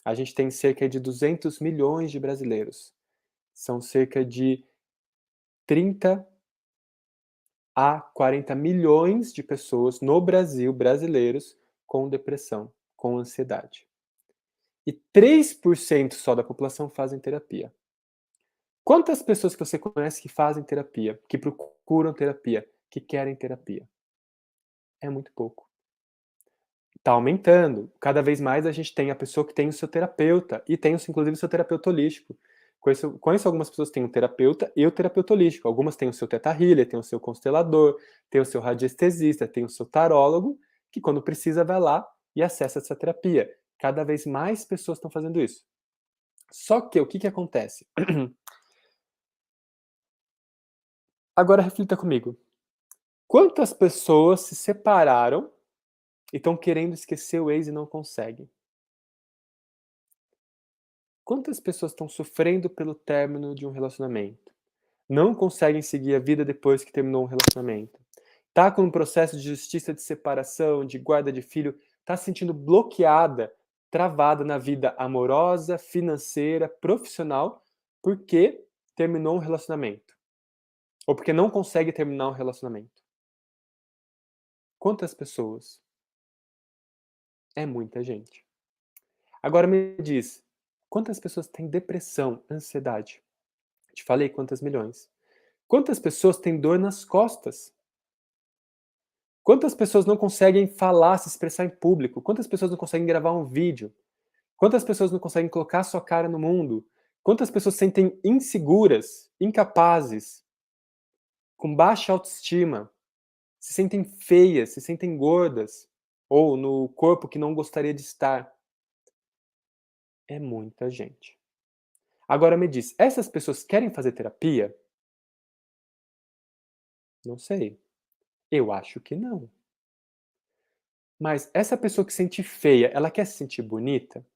A gente tem cerca de 200 milhões de brasileiros. São cerca de 30 a 40 milhões de pessoas no Brasil, brasileiros, com depressão, com ansiedade. E 3% só da população fazem terapia. Quantas pessoas que você conhece que fazem terapia, que procuram terapia, que querem terapia? É muito pouco. Tá aumentando. Cada vez mais a gente tem a pessoa que tem o seu terapeuta e tem, inclusive, o seu terapeuta holístico. Conheço algumas pessoas que têm um terapeuta e o terapeuta holístico. Algumas têm o seu teta healer, têm o seu constelador, têm o seu radiestesista, têm o seu tarólogo, que quando precisa vai lá e acessa essa terapia. Cada vez mais pessoas estão fazendo isso. Só que o que acontece? Agora reflita comigo. Quantas pessoas se separaram e estão querendo esquecer o ex e não conseguem? Quantas pessoas estão sofrendo pelo término de um relacionamento? Não conseguem seguir a vida depois que terminou um relacionamento? Tá com um processo de justiça de separação, de guarda de filho, tá se sentindo bloqueada, travada na vida amorosa, financeira, profissional, porque terminou um relacionamento. Ou porque não consegue terminar um relacionamento. Quantas pessoas? É muita gente. Agora me diz, quantas pessoas têm depressão, ansiedade? Te falei quantas milhões. Quantas pessoas têm dor nas costas? Quantas pessoas não conseguem falar, se expressar em público? Quantas pessoas não conseguem gravar um vídeo? Quantas pessoas não conseguem colocar sua cara no mundo? Quantas pessoas se sentem inseguras, incapazes, com baixa autoestima, se sentem feias, se sentem gordas, ou no corpo que não gostaria de estar? É muita gente. Agora me diz, essas pessoas querem fazer terapia? Não sei. Eu acho que não. Mas essa pessoa que se sente feia, ela quer se sentir bonita?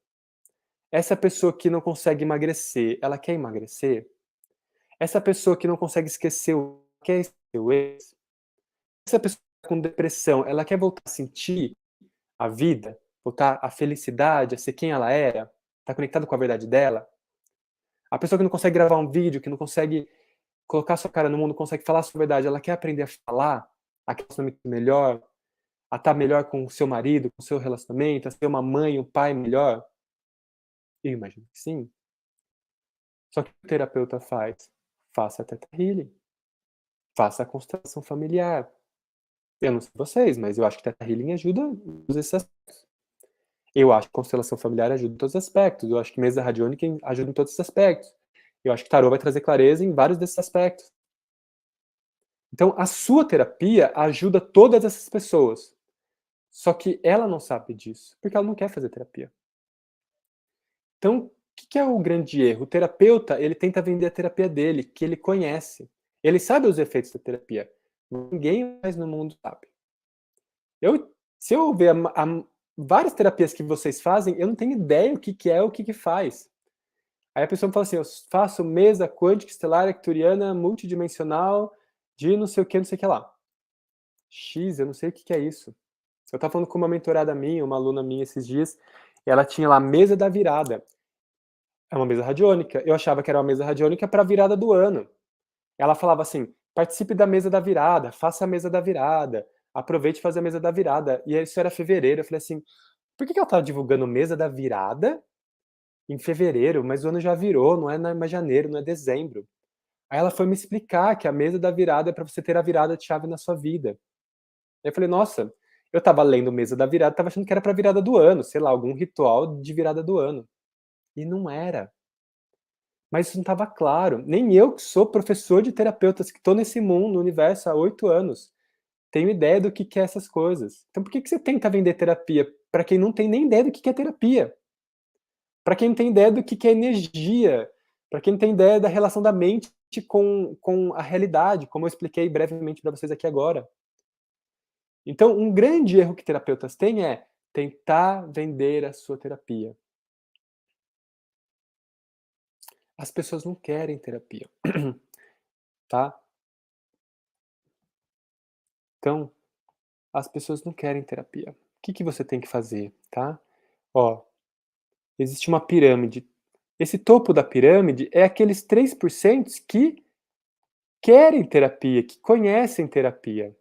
Essa pessoa que não consegue emagrecer, ela quer emagrecer? Essa pessoa que não consegue esquecer quer esquecer o ex? Essa pessoa com depressão, ela quer voltar a sentir a vida? Voltar a felicidade, a ser quem ela era? Tá conectado com a verdade dela? A pessoa que não consegue gravar um vídeo, que não consegue colocar sua cara no mundo, consegue falar a sua verdade, ela quer aprender a falar, a ter um relacionamento melhor, a estar melhor com o seu marido, com o seu relacionamento, a ser uma mãe, um pai melhor? Eu imagino que sim. Só que o que o terapeuta faz? Faça Theta Healing. Faça a constelação familiar. Eu não sei vocês, mas eu acho que Theta Healing ajuda em todos esses aspectos. Eu acho que constelação familiar ajuda em todos os aspectos. Eu acho que mesa radiônica ajuda em todos esses aspectos. Eu acho que tarô vai trazer clareza em vários desses aspectos. Então, a sua terapia ajuda todas essas pessoas. Só que ela não sabe disso, porque ela não quer fazer terapia. Então, o que é o grande erro? O terapeuta, ele tenta vender a terapia dele, que ele conhece. Ele sabe os efeitos da terapia. Ninguém mais no mundo sabe. Se eu ver várias terapias que vocês fazem, eu não tenho ideia o que é, o que faz. Aí a pessoa me fala assim, eu faço mesa quântica, estelar, arcturiana, multidimensional, de não sei o que lá. X, eu não sei o que é isso. Eu estava falando com uma mentorada minha, uma aluna minha esses dias, ela tinha lá a mesa da virada. É uma mesa radiônica. Eu achava que era uma mesa radiônica para a virada do ano. Ela falava assim, participe da mesa da virada, faça a mesa da virada, aproveite e faça a mesa da virada. E isso era fevereiro. Eu falei assim, por que ela estava divulgando mesa da virada em fevereiro? Mas o ano já virou, não é mais janeiro, não é dezembro. Aí ela foi me explicar que a mesa da virada é para você ter a virada de chave na sua vida. Aí eu falei, nossa, eu estava lendo mesa da virada, estava achando que era para virada do ano, sei lá, algum ritual de virada do ano. E não era. Mas isso não estava claro. Nem eu, que sou professor de terapeutas, que estou nesse mundo, no universo há 8 anos, tenho ideia do que é essas coisas. Então por que você tenta vender terapia para quem não tem nem ideia do que é terapia? Para quem não tem ideia do que é energia? Para quem não tem ideia da relação da mente com a realidade, como eu expliquei brevemente para vocês aqui agora. Então, um grande erro que terapeutas têm é tentar vender a sua terapia. As pessoas não querem terapia, tá? Então, as pessoas não querem terapia. O que você tem que fazer, tá? Ó, existe uma pirâmide. Esse topo da pirâmide é aqueles 3% que querem terapia, que conhecem terapia.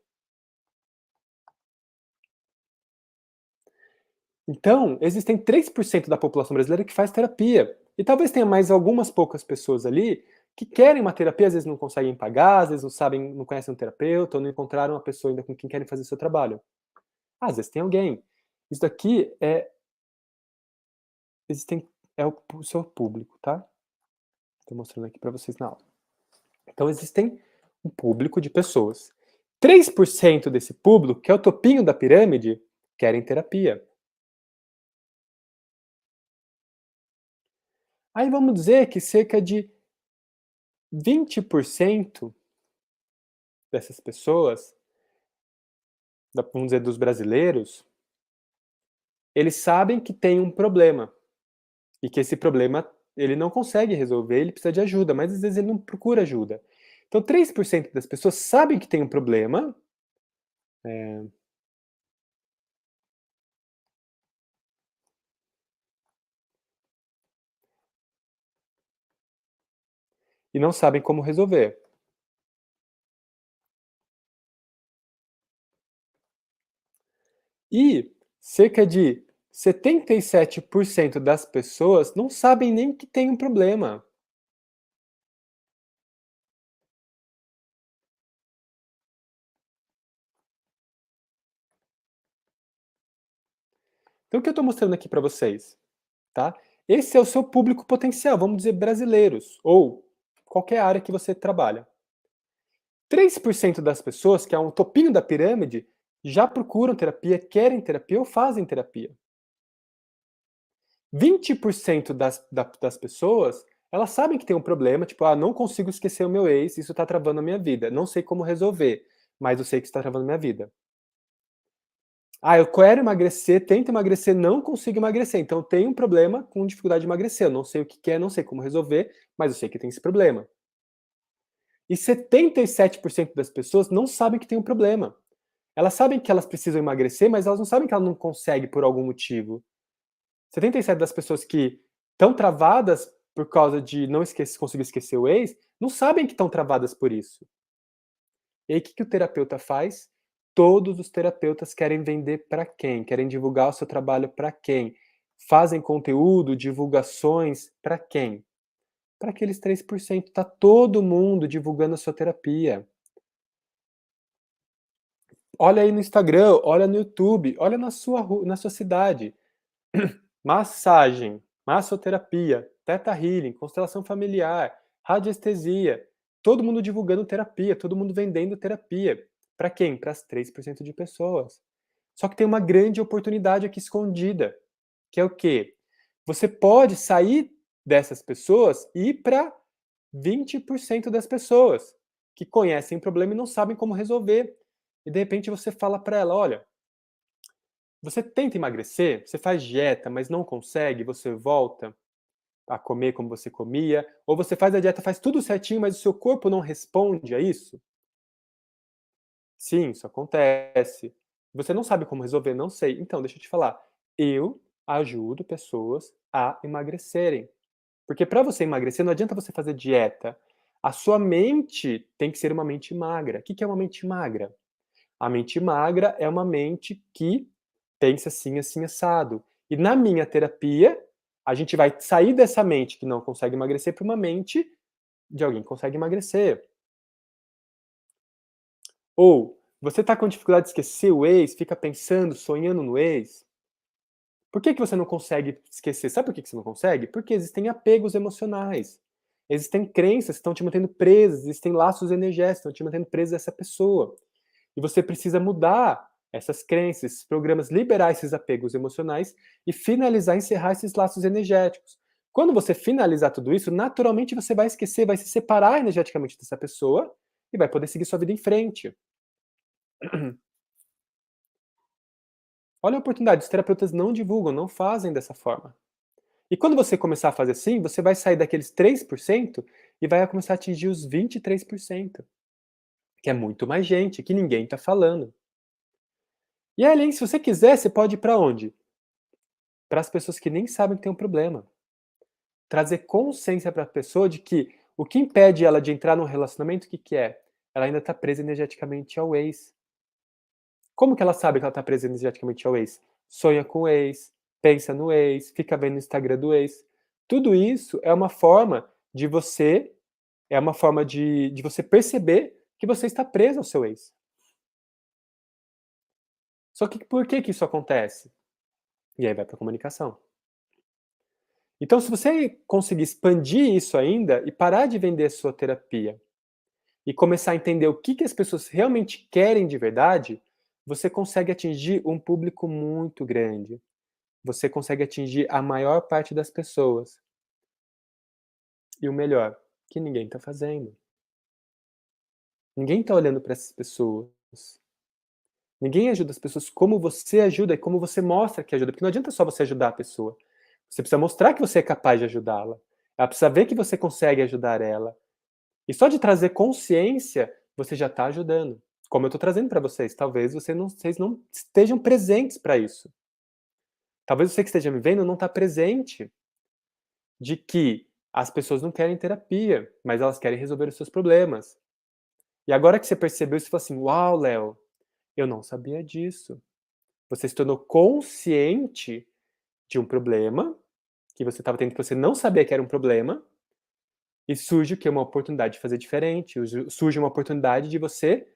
Então, existem 3% da população brasileira que faz terapia. E talvez tenha mais algumas poucas pessoas ali que querem uma terapia, às vezes não conseguem pagar, às vezes não sabem, não conhecem um terapeuta, ou não encontraram uma pessoa ainda com quem querem fazer o seu trabalho. Às vezes tem alguém. Isso daqui é o seu público, tá? Estou mostrando aqui para vocês na aula. Então, existem um público de pessoas. 3% desse público, que é o topinho da pirâmide, querem terapia. Aí vamos dizer que cerca de 20% dessas pessoas, vamos dizer, dos brasileiros, eles sabem que tem um problema. E que esse problema ele não consegue resolver, ele precisa de ajuda, mas às vezes ele não procura ajuda. Então, 3% das pessoas sabem que tem um problema, e não sabem como resolver. E cerca de 77% das pessoas não sabem nem que tem um problema. Então, o que eu estou mostrando aqui para vocês? Tá? Esse é o seu público potencial, vamos dizer brasileiros, ou qualquer área que você trabalha. 3% das pessoas, que é um topinho da pirâmide, já procuram terapia, querem terapia ou fazem terapia. 20% das pessoas, elas sabem que tem um problema, tipo, não consigo esquecer o meu ex, isso está travando a minha vida, não sei como resolver, mas eu sei que está travando a minha vida. Eu quero emagrecer, tento emagrecer, não consigo emagrecer, então eu tenho um problema com dificuldade de emagrecer, eu não sei o que é, não sei como resolver, mas eu sei que tem esse problema. E 77% das pessoas não sabem que tem um problema. Elas sabem que elas precisam emagrecer, mas elas não sabem que elas não conseguem por algum motivo. 77% das pessoas que estão travadas por causa de não conseguir esquecer o ex, não sabem que estão travadas por isso. E aí, o que o terapeuta faz? Todos os terapeutas querem vender para quem? Querem divulgar o seu trabalho para quem? Fazem conteúdo, divulgações para quem? Para aqueles 3%. Está todo mundo divulgando a sua terapia. Olha aí no Instagram, olha no YouTube, olha na sua cidade. Massagem, massoterapia, Theta Healing, constelação familiar, radiestesia. Todo mundo divulgando terapia, todo mundo vendendo terapia. Para quem? Para as 3% de pessoas. Só que tem uma grande oportunidade aqui escondida, que é o quê? Você pode sair dessas pessoas e ir para 20% das pessoas que conhecem o problema e não sabem como resolver. E de repente você fala para ela, olha, você tenta emagrecer, você faz dieta, mas não consegue, você volta a comer como você comia, ou você faz a dieta, faz tudo certinho, mas o seu corpo não responde a isso? Sim, isso acontece. Você não sabe como resolver? Não sei. Então, deixa eu te falar. Eu ajudo pessoas a emagrecerem. Porque para você emagrecer, não adianta você fazer dieta. A sua mente tem que ser uma mente magra. O que é uma mente magra? A mente magra é uma mente que pensa assim, assim, assado. E na minha terapia, a gente vai sair dessa mente que não consegue emagrecer para uma mente de alguém que consegue emagrecer. Ou você está com dificuldade de esquecer o ex, fica pensando, sonhando no ex. Por que você não consegue esquecer? Sabe por que você não consegue? Porque existem apegos emocionais. Existem crenças que estão te mantendo presas, existem laços energéticos que estão te mantendo preso a essa pessoa. E você precisa mudar essas crenças, esses programas, liberar esses apegos emocionais e finalizar, encerrar esses laços energéticos. Quando você finalizar tudo isso, naturalmente você vai esquecer, vai se separar energeticamente dessa pessoa e vai poder seguir sua vida em frente. Olha a oportunidade, os terapeutas não divulgam, não fazem dessa forma. E quando você começar a fazer assim, você vai sair daqueles 3% e vai começar a atingir os 23%, que é muito mais gente, que ninguém está falando. E além, se você quiser, você pode ir para onde? Para as pessoas que nem sabem que tem um problema. Trazer consciência para a pessoa de que o que impede ela de entrar num relacionamento, o que é? Ela ainda está presa energeticamente ao ex. Como que ela sabe que ela está presa energeticamente ao ex? Sonha com o ex, pensa no ex, fica vendo o Instagram do ex. Tudo isso é uma forma de você é uma forma de você perceber que você está preso ao seu ex. Só que por que isso acontece? E aí vai para a comunicação. Então, se você conseguir expandir isso ainda e parar de vender a sua terapia e começar a entender o que as pessoas realmente querem de verdade, você consegue atingir um público muito grande. Você consegue atingir a maior parte das pessoas. E o melhor, que ninguém está fazendo. Ninguém está olhando para essas pessoas. Ninguém ajuda as pessoas como você ajuda e como você mostra que ajuda. Porque não adianta só você ajudar a pessoa. Você precisa mostrar que você é capaz de ajudá-la. Ela precisa ver que você consegue ajudar ela. E só de trazer consciência, você já está ajudando. Como eu estou trazendo para vocês. Talvez vocês não estejam presentes para isso. Talvez você que esteja me vendo não está presente de que as pessoas não querem terapia, mas elas querem resolver os seus problemas. E agora que você percebeu isso, você fala assim, uau, Léo, eu não sabia disso. Você se tornou consciente de um problema que você estava tendo, que você não sabia que era um problema, e surge o quê? Uma oportunidade de fazer diferente, surge uma oportunidade de você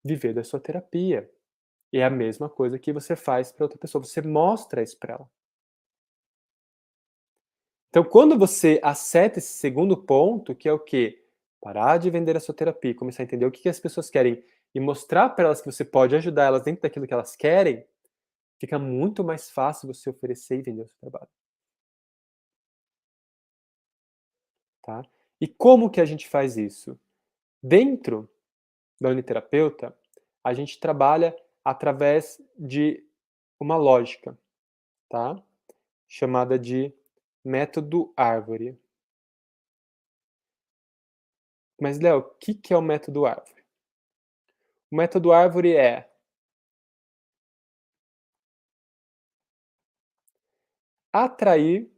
viver da sua terapia. E é a mesma coisa que você faz para outra pessoa, você mostra isso para ela. Então, quando você acerta esse segundo ponto, que é o quê? Parar de vender a sua terapia, começar a entender o que as pessoas querem e mostrar para elas que você pode ajudar elas dentro daquilo que elas querem, fica muito mais fácil você oferecer e vender o seu trabalho. Tá? E como que a gente faz isso? Dentro da Uniterapeuta, a gente trabalha através de uma lógica, tá? Chamada de método árvore. Mas, Léo, o que é o método árvore? O método árvore é atrair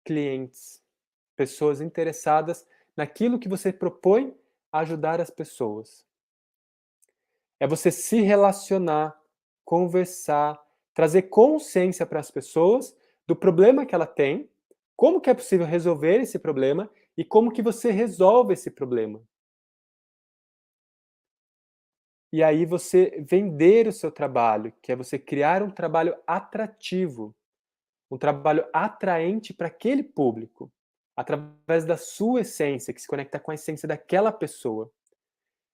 clientes, pessoas interessadas naquilo que você propõe a ajudar as pessoas. É você se relacionar, conversar, trazer consciência para as pessoas do problema que ela tem, como que é possível resolver esse problema e como que você resolve esse problema. E aí você vender o seu trabalho, que é você criar um trabalho atrativo, um trabalho atraente para aquele público, através da sua essência, que se conecta com a essência daquela pessoa.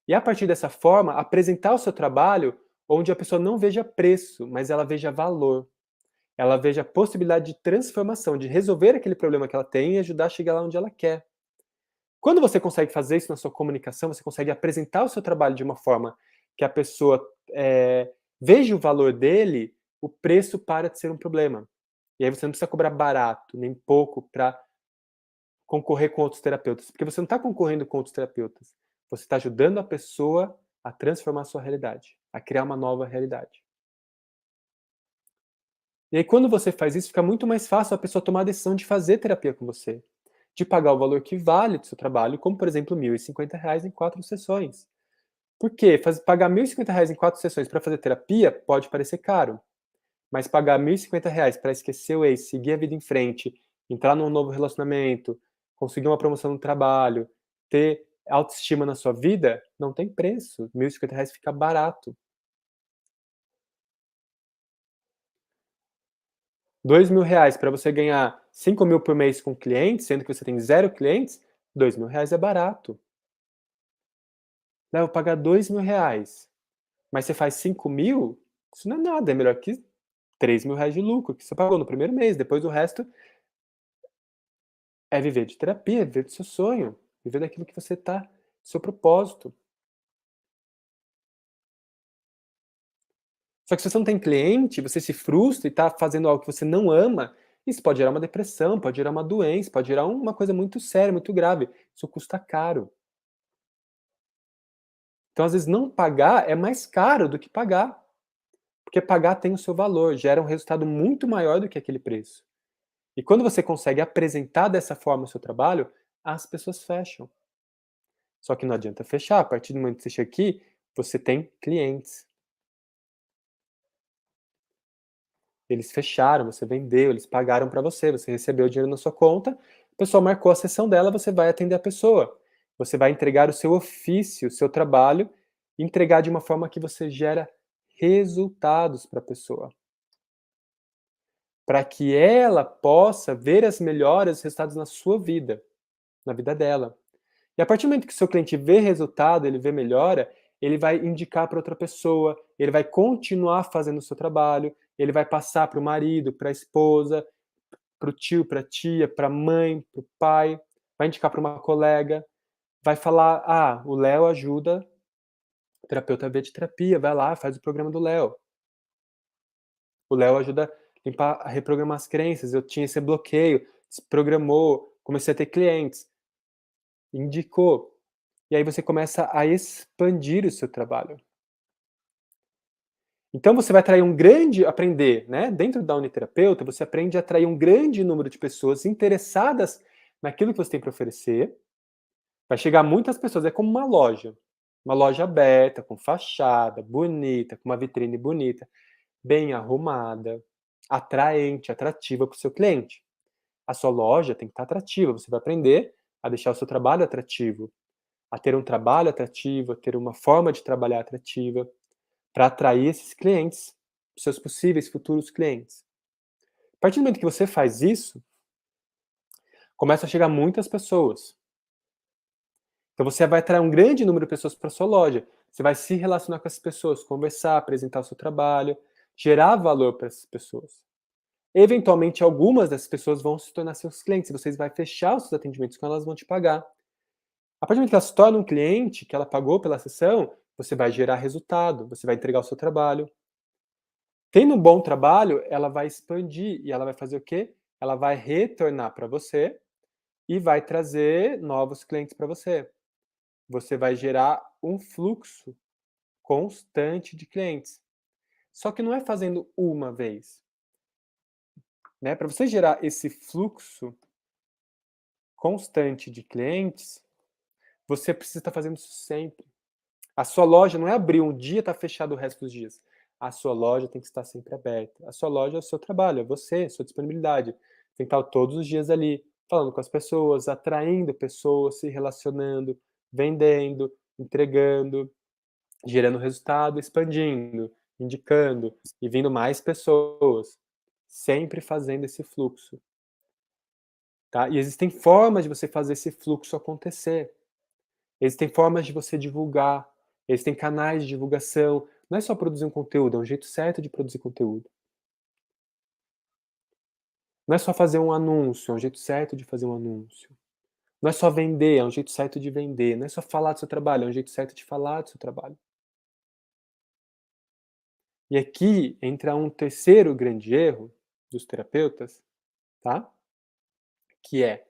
E a partir dessa forma, apresentar o seu trabalho onde a pessoa não veja preço, mas ela veja valor. Ela veja a possibilidade de transformação, de resolver aquele problema que ela tem e ajudar a chegar lá onde ela quer. Quando você consegue fazer isso na sua comunicação, você consegue apresentar o seu trabalho de uma forma que a pessoa veja o valor dele, o preço para de ser um problema. E aí você não precisa cobrar barato, nem pouco, para concorrer com outros terapeutas. Porque você não está concorrendo com outros terapeutas. Você está ajudando a pessoa a transformar a sua realidade, a criar uma nova realidade. E aí, quando você faz isso, fica muito mais fácil a pessoa tomar a decisão de fazer terapia com você, de pagar o valor que vale do seu trabalho, como, por exemplo, R$ 1.050 em 4 sessões. Por quê? Pagar R$ 1.050 em 4 sessões para fazer terapia pode parecer caro, mas pagar R$ 1.050 para esquecer o ex, seguir a vida em frente, entrar num novo relacionamento, conseguir uma promoção no trabalho, ter autoestima na sua vida, não tem preço. R$ 1.050 fica barato. R$ 2.000 para você ganhar 5.000 por mês com clientes, sendo que você tem 0 clientes, R$ 2.000 é barato. Não, eu vou pagar R$ 2.000, mas você faz 5.000, isso não é nada, é melhor que R$ 3.000 de lucro, que você pagou no primeiro mês, depois o resto é viver de terapia, viver do seu sonho, viver daquilo que você está, seu propósito. Só que se você não tem cliente, você se frustra e está fazendo algo que você não ama, isso pode gerar uma depressão, pode gerar uma doença, pode gerar uma coisa muito séria, muito grave. Isso custa caro. Então, às vezes, não pagar é mais caro do que pagar. Porque pagar tem o seu valor, gera um resultado muito maior do que aquele preço. E quando você consegue apresentar dessa forma o seu trabalho, as pessoas fecham. Só que não adianta fechar, a partir do momento que você chega aqui, você tem clientes. Eles fecharam, você vendeu, eles pagaram para você recebeu o dinheiro na sua conta, A pessoa marcou a sessão dela, você vai atender a pessoa. Você vai entregar o seu ofício, o seu trabalho, entregar de uma forma que você gera resultados para a pessoa. Para que ela possa ver as melhoras, os resultados na sua vida, na vida dela. E a partir do momento que o seu cliente vê resultado, ele vê melhora, ele vai indicar para outra pessoa, ele vai continuar fazendo o seu trabalho, ele vai passar para o marido, para a esposa, para o tio, para a tia, para a mãe, para o pai, vai indicar para uma colega, vai falar, o Léo ajuda o terapeuta V de terapia, vai lá, faz o programa do Léo. O Léo ajuda a reprogramar as crenças, eu tinha esse bloqueio, se programou, comecei a ter clientes, indicou. E aí você começa a expandir o seu trabalho. Então você vai aprender, né? Dentro da Uniterapeuta, você aprende a atrair um grande número de pessoas interessadas naquilo que você tem para oferecer. Vai chegar muitas pessoas, é como uma loja aberta, com fachada, bonita, com uma vitrine bonita, bem arrumada, atraente, atrativa para o seu cliente. A sua loja tem que estar atrativa, você vai aprender a deixar o seu trabalho atrativo, a ter um trabalho atrativo, a ter uma forma de trabalhar atrativa, para atrair esses clientes, os seus possíveis futuros clientes. A partir do momento que você faz isso, começa a chegar muitas pessoas. Então você vai atrair um grande número de pessoas para sua loja. Você vai se relacionar com essas pessoas, conversar, apresentar o seu trabalho, gerar valor para essas pessoas. Eventualmente, algumas dessas pessoas vão se tornar seus clientes. Vocês vão fechar os seus atendimentos com elas, vão te pagar. A partir do momento que ela se torna um cliente, que ela pagou pela sessão, você vai gerar resultado, você vai entregar o seu trabalho. Tendo um bom trabalho, ela vai expandir e ela vai fazer o quê? Ela vai retornar para você e vai trazer novos clientes para você. Você vai gerar um fluxo constante de clientes. Só que não é fazendo uma vez. Né? Para você gerar esse fluxo constante de clientes, você precisa estar fazendo isso sempre. A sua loja não é abrir um dia e estar fechado o resto dos dias. A sua loja tem que estar sempre aberta. A sua loja é o seu trabalho, é você, a sua disponibilidade. Tem que estar todos os dias ali, falando com as pessoas, atraindo pessoas, se relacionando, vendendo, entregando, gerando resultado, expandindo, indicando e vindo mais pessoas. Sempre fazendo esse fluxo. Tá? E existem formas de você fazer esse fluxo acontecer. Existem formas de você divulgar. Existem canais de divulgação. Não é só produzir um conteúdo, é um jeito certo de produzir conteúdo. Não é só fazer um anúncio, é um jeito certo de fazer um anúncio. Não é só vender, é um jeito certo de vender. Não é só falar do seu trabalho, é um jeito certo de falar do seu trabalho. E aqui entra um terceiro grande erro dos terapeutas, tá? Que é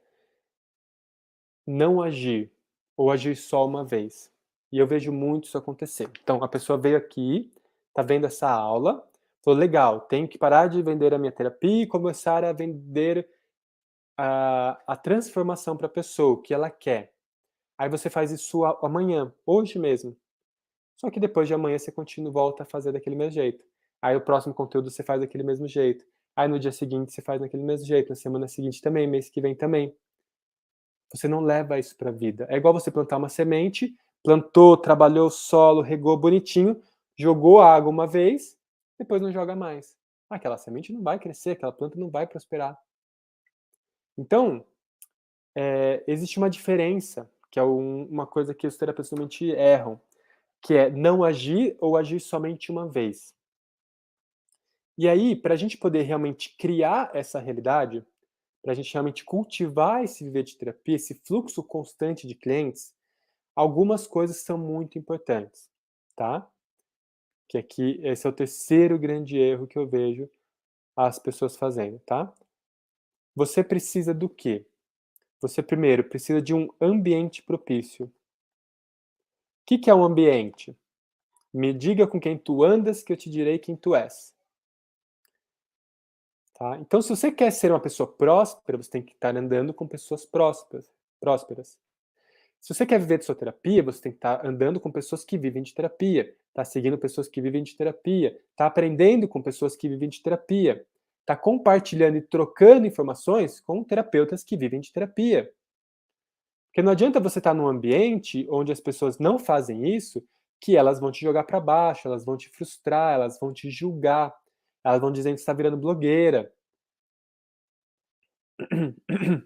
não agir ou agir só uma vez. E eu vejo muito isso acontecer. Então, a pessoa veio aqui, tá vendo essa aula, falou, legal, tenho que parar de vender a minha terapia e começar a vender a transformação para a pessoa, o que ela quer. Aí você faz isso amanhã, hoje mesmo. Só que depois de amanhã você volta a fazer daquele mesmo jeito. Aí o próximo conteúdo você faz daquele mesmo jeito. Aí no dia seguinte você faz daquele mesmo jeito, na semana seguinte também, mês que vem também. Você não leva isso para a vida. É igual você plantar uma semente, plantou, trabalhou o solo, regou bonitinho, jogou água uma vez, depois não joga mais. Aquela semente não vai crescer, aquela planta não vai prosperar. Então, existe uma diferença, que é uma coisa que os terapeutas normalmente erram, que é não agir ou agir somente uma vez. E aí, para a gente poder realmente criar essa realidade, para a gente realmente cultivar esse viver de terapia, esse fluxo constante de clientes, algumas coisas são muito importantes, tá? Que aqui, esse é o terceiro grande erro que eu vejo as pessoas fazendo, tá? Você precisa do quê? Você, primeiro, precisa de um ambiente propício. O que é um ambiente? Me diga com quem tu andas que eu te direi quem tu és. Tá? Então, se você quer ser uma pessoa próspera, você tem que estar andando com pessoas prósperas. Se você quer viver de sua terapia, você tem que estar andando com pessoas que vivem de terapia, tá seguindo pessoas que vivem de terapia, tá aprendendo com pessoas que vivem de terapia. está compartilhando e trocando informações com terapeutas que vivem de terapia. Porque não adianta você estar num ambiente onde as pessoas não fazem isso, que elas vão te jogar para baixo, elas vão te frustrar, elas vão te julgar, elas vão dizer que você está virando blogueira.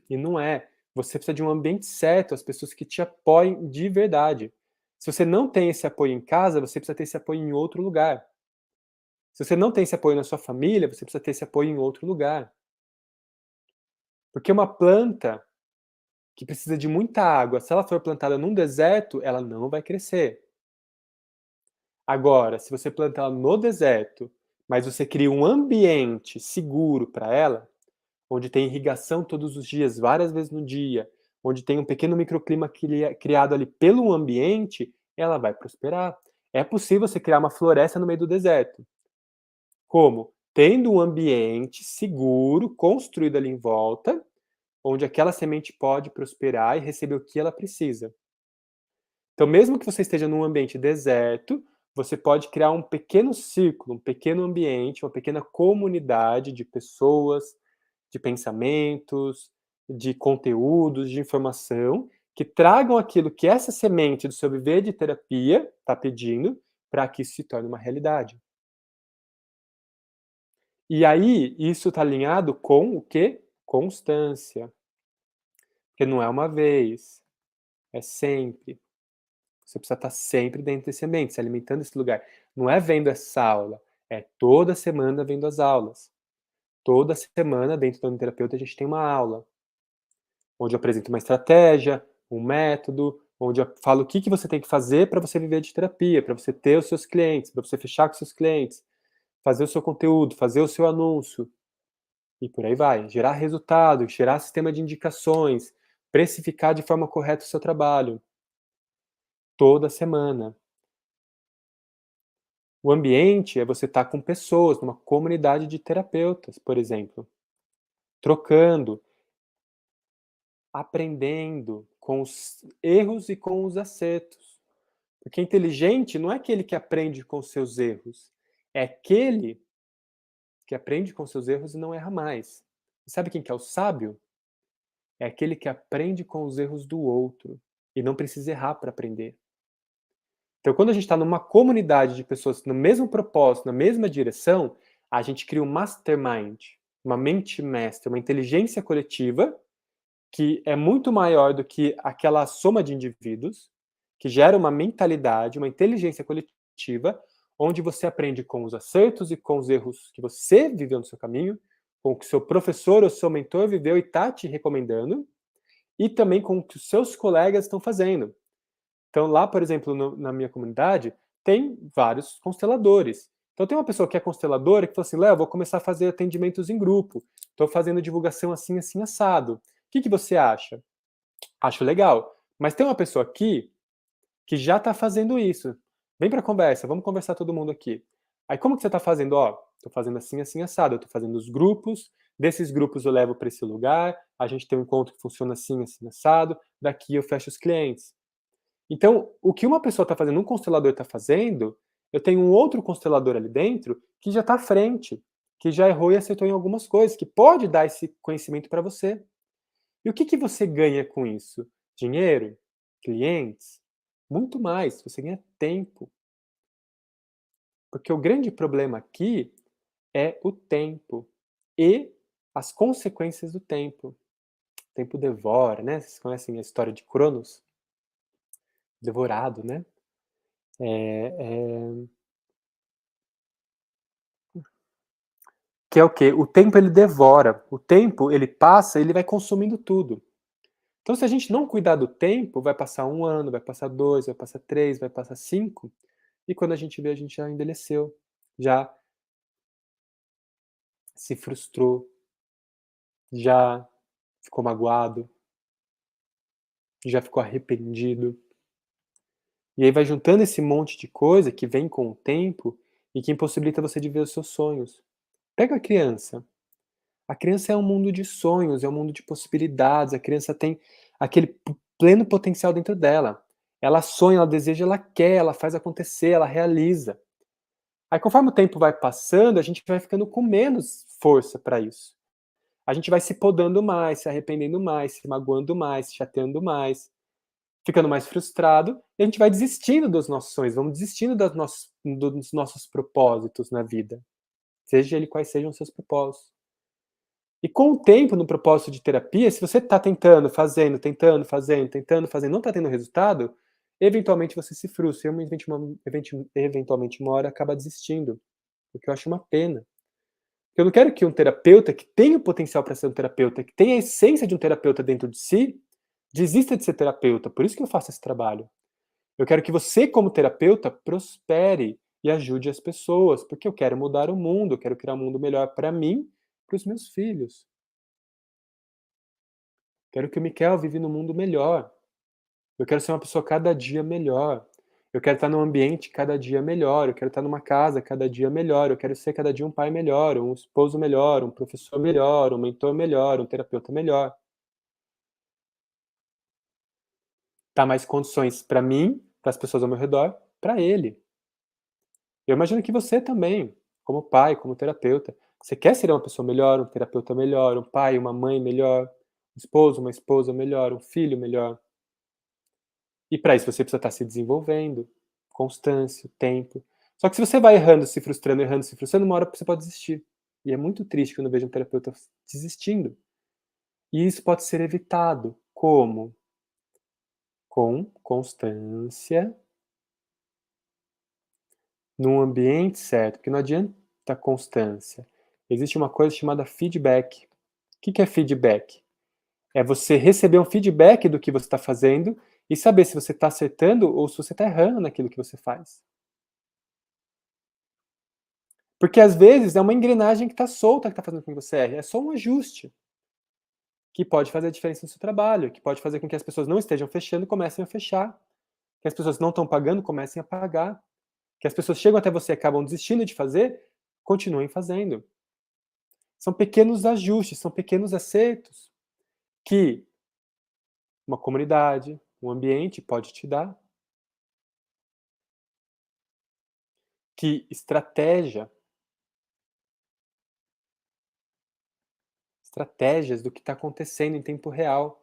E não é. Você precisa de um ambiente certo, as pessoas que te apoiem de verdade. Se você não tem esse apoio em casa, você precisa ter esse apoio em outro lugar. Se você não tem esse apoio na sua família, você precisa ter esse apoio em outro lugar. Porque uma planta que precisa de muita água, se ela for plantada num deserto, ela não vai crescer. Agora, se você plantar ela no deserto, mas você cria um ambiente seguro para ela, onde tem irrigação todos os dias, várias vezes no dia, onde tem um pequeno microclima criado ali pelo ambiente, ela vai prosperar. É possível você criar uma floresta no meio do deserto. Como? Tendo um ambiente seguro, construído ali em volta, onde aquela semente pode prosperar e receber o que ela precisa. Então, mesmo que você esteja num ambiente deserto, você pode criar um pequeno círculo, um pequeno ambiente, uma pequena comunidade de pessoas, de pensamentos, de conteúdos, de informação, que tragam aquilo que essa semente do seu viver de terapia está pedindo para que isso se torne uma realidade. E aí, isso está alinhado com o quê? Constância. Porque não é uma vez, é sempre. Você precisa estar sempre dentro desse ambiente, se alimentando desse lugar. Não é vendo essa aula, é toda semana vendo as aulas. Toda semana, dentro do terapeuta, a gente tem uma aula, onde eu apresento uma estratégia, um método, onde eu falo o que você tem que fazer para você viver de terapia, para você ter os seus clientes, para você fechar com seus clientes, fazer o seu conteúdo, fazer o seu anúncio, e por aí vai. Gerar resultado, gerar sistema de indicações, precificar de forma correta o seu trabalho. Toda semana. O ambiente é você estar com pessoas, numa comunidade de terapeutas, por exemplo, trocando, aprendendo com os erros e com os acertos. Porque inteligente não é aquele que aprende com seus erros, é aquele que aprende com seus erros e não erra mais. E sabe quem que é o sábio? É aquele que aprende com os erros do outro e não precisa errar para aprender. Então, quando a gente está numa comunidade de pessoas no mesmo propósito, na mesma direção, a gente cria um mastermind, uma mente mestra, uma inteligência coletiva que é muito maior do que aquela soma de indivíduos, que gera uma mentalidade, uma inteligência coletiva, onde você aprende com os acertos e com os erros que você viveu no seu caminho, com o que seu professor ou seu mentor viveu e está te recomendando, e também com o que os seus colegas estão fazendo. Então, lá, por exemplo, na minha comunidade, tem vários consteladores. Então, tem uma pessoa que é consteladora que fala assim: Léo, vou começar a fazer atendimentos em grupo. Estou fazendo divulgação assim, assim, assado. O que você acha? Acho legal. Mas tem uma pessoa aqui que já está fazendo isso. Vem para a conversa, vamos conversar todo mundo aqui. Aí, como que você está fazendo? Ó, estou fazendo assim, assim, assado. Eu estou fazendo os grupos. Desses grupos eu levo para esse lugar. A gente tem um encontro que funciona assim, assim, assado. Daqui eu fecho os clientes. Então, o que uma pessoa está fazendo, um constelador está fazendo, eu tenho um outro constelador ali dentro que já está à frente, que já errou e acertou em algumas coisas, que pode dar esse conhecimento para você. E o que você ganha com isso? Dinheiro? Clientes? Muito mais. Você ganha tempo. Porque o grande problema aqui é o tempo e as consequências do tempo. O tempo devora, né? Vocês conhecem a história de Cronos? Devorado, né? Que é o quê? O tempo ele devora. O tempo ele passa, ele vai consumindo tudo. Então, se a gente não cuidar do tempo, vai passar 1 ano, vai passar 2, vai passar 3, vai passar 5, e quando a gente vê, a gente já envelheceu, já se frustrou, já ficou magoado, já ficou arrependido. E aí vai juntando esse monte de coisa que vem com o tempo e que impossibilita você de ver os seus sonhos. Pega a criança. A criança é um mundo de sonhos, é um mundo de possibilidades. A criança tem aquele pleno potencial dentro dela. Ela sonha, ela deseja, ela quer, ela faz acontecer, ela realiza. Aí, conforme o tempo vai passando, a gente vai ficando com menos força para isso. A gente vai se podando mais, se arrependendo mais, se magoando mais, se chateando mais, ficando mais frustrado, e a gente vai desistindo dos nossos sonhos, vamos desistindo dos nossos propósitos na vida, seja ele quais sejam os seus propósitos. E com o tempo, no propósito de terapia, se você está tentando, fazendo, não está tendo resultado, eventualmente você se frustra, e eventualmente uma hora acaba desistindo, o que eu acho uma pena. Eu não quero que um terapeuta que tem o potencial para ser um terapeuta, que tem a essência de um terapeuta dentro de si, desista de ser terapeuta. Por isso que eu faço esse trabalho. Eu quero que você, como terapeuta, prospere e ajude as pessoas, porque eu quero mudar o mundo, eu quero criar um mundo melhor para mim, para os meus filhos. Quero que o Miquel vive num mundo melhor. Eu quero ser uma pessoa cada dia melhor. Eu quero estar num ambiente cada dia melhor. Eu quero estar numa casa cada dia melhor. Eu quero ser cada dia um pai melhor, um esposo melhor, um professor melhor, um mentor melhor, um terapeuta melhor. Dar mais condições para mim, para as pessoas ao meu redor, para ele. Eu imagino que você também, como pai, como terapeuta, você quer ser uma pessoa melhor, um terapeuta melhor, um pai, uma mãe melhor, um esposo, uma esposa melhor, um filho melhor. E para isso você precisa estar se desenvolvendo, constância, tempo. Só que se você vai errando, se frustrando, uma hora você pode desistir. E é muito triste quando eu vejo um terapeuta desistindo. E isso pode ser evitado. Como? Com constância, num ambiente certo. Porque não adianta constância. Existe uma coisa chamada feedback. O que é feedback? É você receber um feedback do que você está fazendo e saber se você está acertando ou se você está errando naquilo que você faz. Porque às vezes é uma engrenagem que está solta que está fazendo com que você erre. É só um ajuste que pode fazer a diferença no seu trabalho, que pode fazer com que as pessoas não estejam fechando, comecem a fechar. Que as pessoas não estão pagando, comecem a pagar. Que as pessoas chegam até você e acabam desistindo de fazer, continuem fazendo. São pequenos ajustes, são pequenos acertos que uma comunidade, um ambiente pode te dar. Que estratégias do que está acontecendo em tempo real.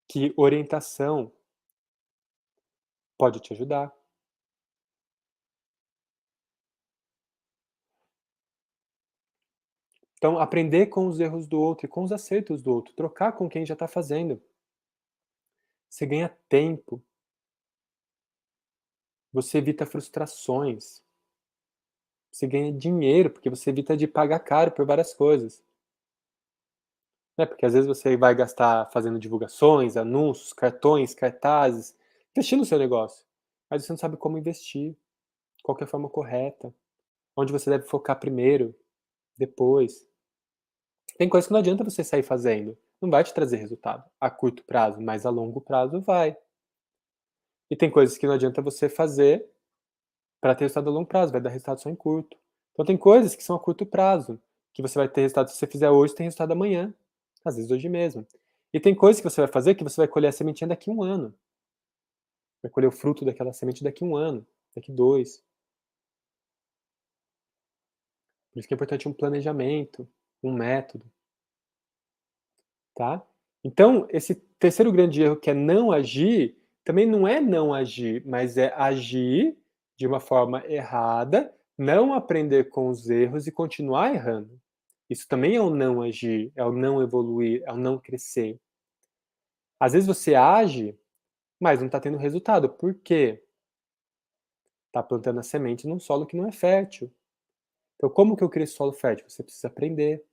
Que orientação pode te ajudar. Então, aprender com os erros do outro e com os acertos do outro, trocar com quem já está fazendo. Você ganha tempo. Você evita frustrações. Você ganha dinheiro, porque você evita de pagar caro por várias coisas. Porque às vezes você vai gastar fazendo divulgações, anúncios, cartões, cartazes, investindo no seu negócio. Mas você não sabe como investir, qual que é a forma correta, onde você deve focar primeiro, depois. Tem coisa que não adianta você sair fazendo. Não vai te trazer resultado a curto prazo, mas a longo prazo vai. E tem coisas que não adianta você fazer para ter resultado a longo prazo, vai dar resultado só em curto. Então tem coisas que são a curto prazo, que você vai ter resultado se você fizer hoje, tem resultado amanhã, às vezes hoje mesmo. E tem coisas que você vai fazer que você vai colher a sementinha daqui a 1 ano. Vai colher o fruto daquela semente daqui a 1 ano, daqui 2. Por isso que é importante um planejamento, um método. Tá? Então, esse terceiro grande erro que é não agir, também não é não agir, mas é agir de uma forma errada, não aprender com os erros e continuar errando. Isso também é o não agir, é o não evoluir, é o não crescer. Às vezes você age, mas não está tendo resultado. Por quê? Está plantando a semente num solo que não é fértil. Então, como que eu crio esse solo fértil? Você precisa aprender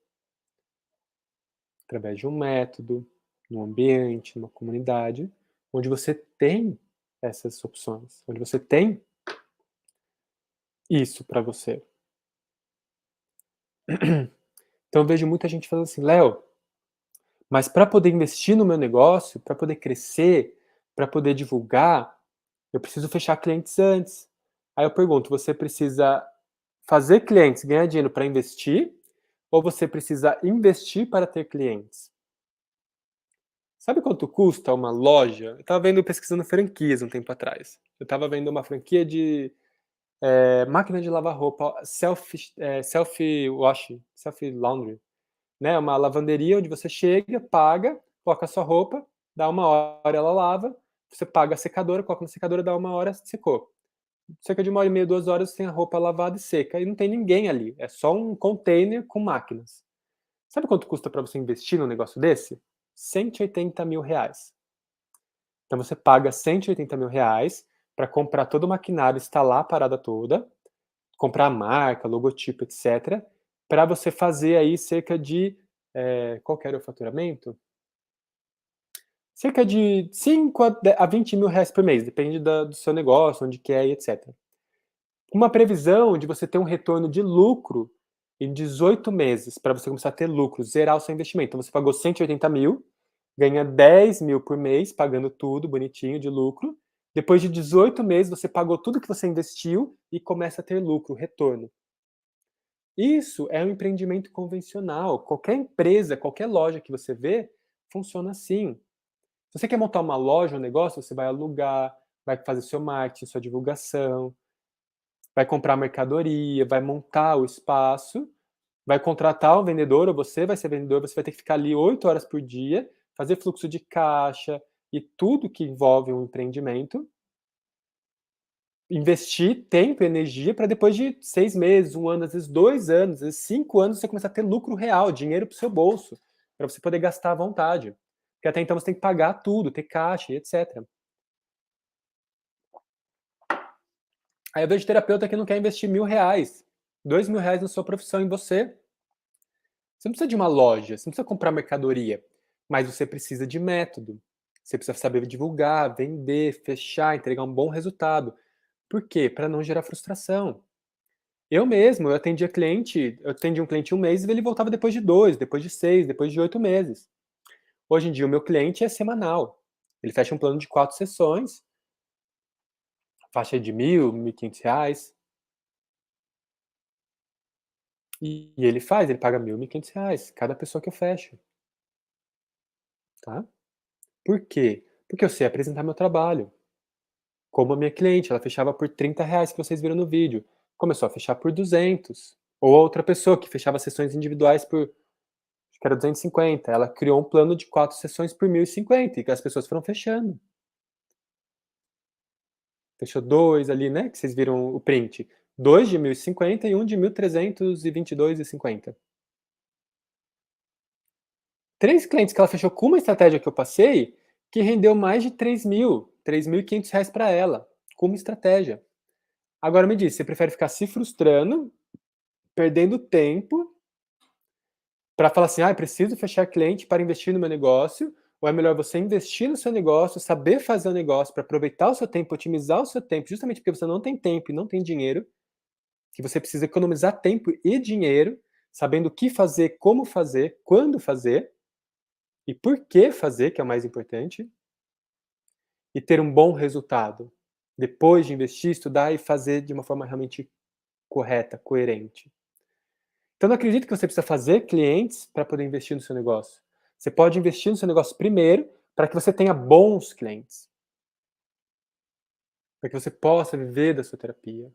através de um método, num ambiente, numa comunidade, onde você tem essas opções, onde você tem isso para você. Então eu vejo muita gente falando assim, Léo, mas para poder investir no meu negócio, para poder crescer, para poder divulgar, eu preciso fechar clientes antes. Aí eu pergunto, você precisa fazer clientes, ganhar dinheiro para investir, ou você precisa investir para ter clientes? Sabe quanto custa uma loja? Eu estava pesquisando franquias um tempo atrás. Eu estava vendo uma franquia de máquina de lavar roupa, self-wash, self-laundry, né? Uma lavanderia onde você chega, paga, coloca a sua roupa, dá 1 hora ela lava, você paga a secadora, coloca na secadora, dá 1 hora, secou. Cerca de 1h30, 2 horas, você tem a roupa lavada e seca, e não tem ninguém ali, é só um container com máquinas. Sabe quanto custa para você investir num negócio desse? R$180 mil. Então você paga R$180 mil para comprar todo o maquinário, instalar a parada toda, comprar a marca, logotipo, etc., para você fazer aí cerca de, qual que era o faturamento? Cerca de 5 a 20 mil reais por mês, depende do seu negócio, onde que é e etc. Uma previsão de você ter um retorno de lucro em 18 meses, para você começar a ter lucro, zerar o seu investimento. Então você pagou 180 mil, ganha 10 mil por mês, pagando tudo bonitinho de lucro. Depois de 18 meses, você pagou tudo que você investiu e começa a ter lucro, retorno. Isso é um empreendimento convencional. Qualquer empresa, qualquer loja que você vê, funciona assim. Se você quer montar uma loja, um negócio, você vai alugar, vai fazer seu marketing, sua divulgação, vai comprar mercadoria, vai montar o espaço, vai contratar um vendedor, ou você vai ser vendedor, você vai ter que ficar ali 8 horas por dia, fazer fluxo de caixa e tudo que envolve um empreendimento, investir tempo e energia para depois de 6 meses, 1 ano, às vezes 2 anos, às vezes 5 anos, você começar a ter lucro real, dinheiro para o seu bolso, para você poder gastar à vontade. Porque até então você tem que pagar tudo, ter caixa e etc. Aí eu vejo terapeuta que não quer investir R$1.000, R$2.000 na sua profissão, em você. Você não precisa de uma loja, você não precisa comprar mercadoria, mas você precisa de método. Você precisa saber divulgar, vender, fechar, entregar um bom resultado. Por quê? Para não gerar frustração. Eu mesmo, eu atendia um cliente 1 mês e ele voltava depois de 2, depois de 6, depois de 8 meses. Hoje em dia o meu cliente é semanal. Ele fecha um plano de 4 sessões, faixa de R$1.000, R$1.500. E ele paga R$1.000, R$1.500, cada pessoa que eu fecho. Tá? Por quê? Porque eu sei apresentar meu trabalho. Como a minha cliente, ela fechava por R$30, que vocês viram no vídeo. Começou a fechar por 200. Ou a outra pessoa que fechava sessões individuais por, acho que era 250. Ela criou um plano de 4 sessões por 1.050 e que as pessoas foram fechando. Fechou 2 ali, né? Que vocês viram o print. 2 de 1.050 e um de 1.322,50. 3 clientes que ela fechou com uma estratégia que eu passei, que rendeu mais de 3.000, R$3.500 para ela, com uma estratégia. Agora me diz, você prefere ficar se frustrando, perdendo tempo, para falar assim, preciso fechar cliente para investir no meu negócio, ou é melhor você investir no seu negócio, saber fazer o negócio para aproveitar o seu tempo, otimizar o seu tempo, justamente porque você não tem tempo e não tem dinheiro, que você precisa economizar tempo e dinheiro, sabendo o que fazer, como fazer, quando fazer, e por que fazer, que é o mais importante, e ter um bom resultado. Depois de investir, estudar e fazer de uma forma realmente correta, coerente. Então, não acredito que você precisa fazer clientes para poder investir no seu negócio. Você pode investir no seu negócio primeiro para que você tenha bons clientes. Para que você possa viver da sua terapia.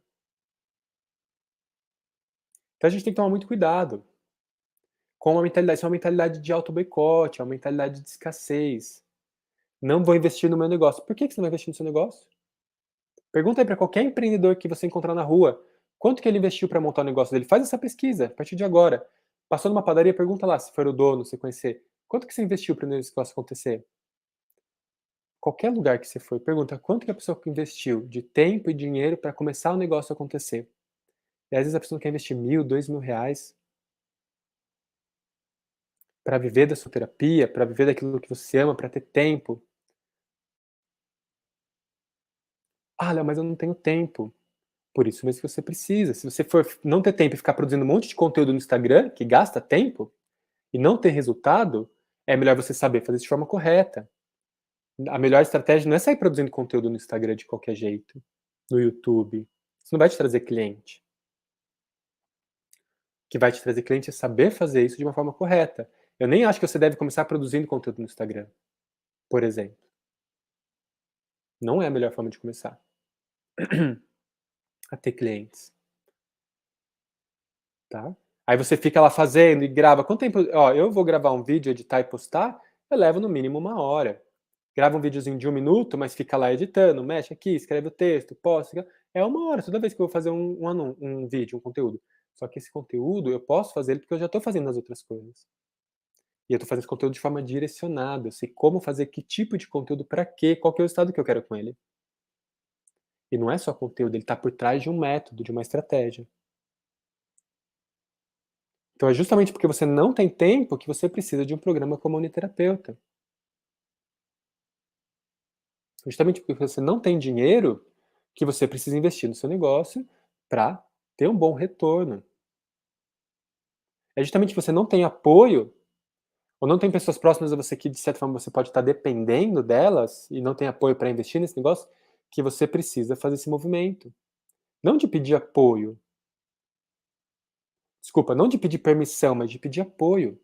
Então, a gente tem que tomar muito cuidado com uma mentalidade. Isso é uma mentalidade de auto-boicote, é uma mentalidade de escassez. Não vou investir no meu negócio. Por que você não vai investir no seu negócio? Pergunta aí para qualquer empreendedor que você encontrar na rua, quanto que ele investiu para montar o negócio dele? Faz essa pesquisa, a partir de agora. Passou numa padaria, pergunta lá, se for o dono, se conhecer. Quanto que você investiu para o negócio acontecer? Qualquer lugar que você for, pergunta quanto que a pessoa investiu de tempo e dinheiro para começar o negócio a acontecer. E às vezes a pessoa não quer investir R$1.000, R$2.000 para viver da sua terapia, para viver daquilo que você ama, para ter tempo. Léo, mas eu não tenho tempo. Por isso mesmo que você precisa. Se você for não ter tempo e ficar produzindo um monte de conteúdo no Instagram, que gasta tempo, e não ter resultado, é melhor você saber fazer isso de forma correta. A melhor estratégia não é sair produzindo conteúdo no Instagram de qualquer jeito, no YouTube. Isso não vai te trazer cliente. O que vai te trazer cliente é saber fazer isso de uma forma correta. Eu nem acho que você deve começar produzindo conteúdo no Instagram, por exemplo. Não é a melhor forma de começar. a ter clientes, tá? Aí você fica lá fazendo e grava. Quanto tempo? Ó, eu vou gravar um vídeo, editar e postar, eu levo no mínimo 1 hora. Grava um videozinho de 1 minuto, mas fica lá editando, mexe aqui, escreve o texto, posta. É 1 hora toda vez que eu vou fazer um vídeo, um conteúdo. Só que esse conteúdo eu posso fazer ele porque eu já estou fazendo as outras coisas. E eu estou fazendo esse conteúdo de forma direcionada. Eu sei como fazer que tipo de conteúdo para quê, qual que é o resultado que eu quero com ele. E não é só conteúdo, ele está por trás de um método, de uma estratégia. Então é justamente porque você não tem tempo que você precisa de um programa como Uniterapeuta. Justamente porque você não tem dinheiro que você precisa investir no seu negócio para ter um bom retorno. É justamente que você não tem apoio ou não tem pessoas próximas a você que, de certa forma, você pode estar dependendo delas e não tem apoio para investir nesse negócio, que você precisa fazer esse movimento. Não de pedir apoio. Desculpa, não de pedir permissão, mas de pedir apoio.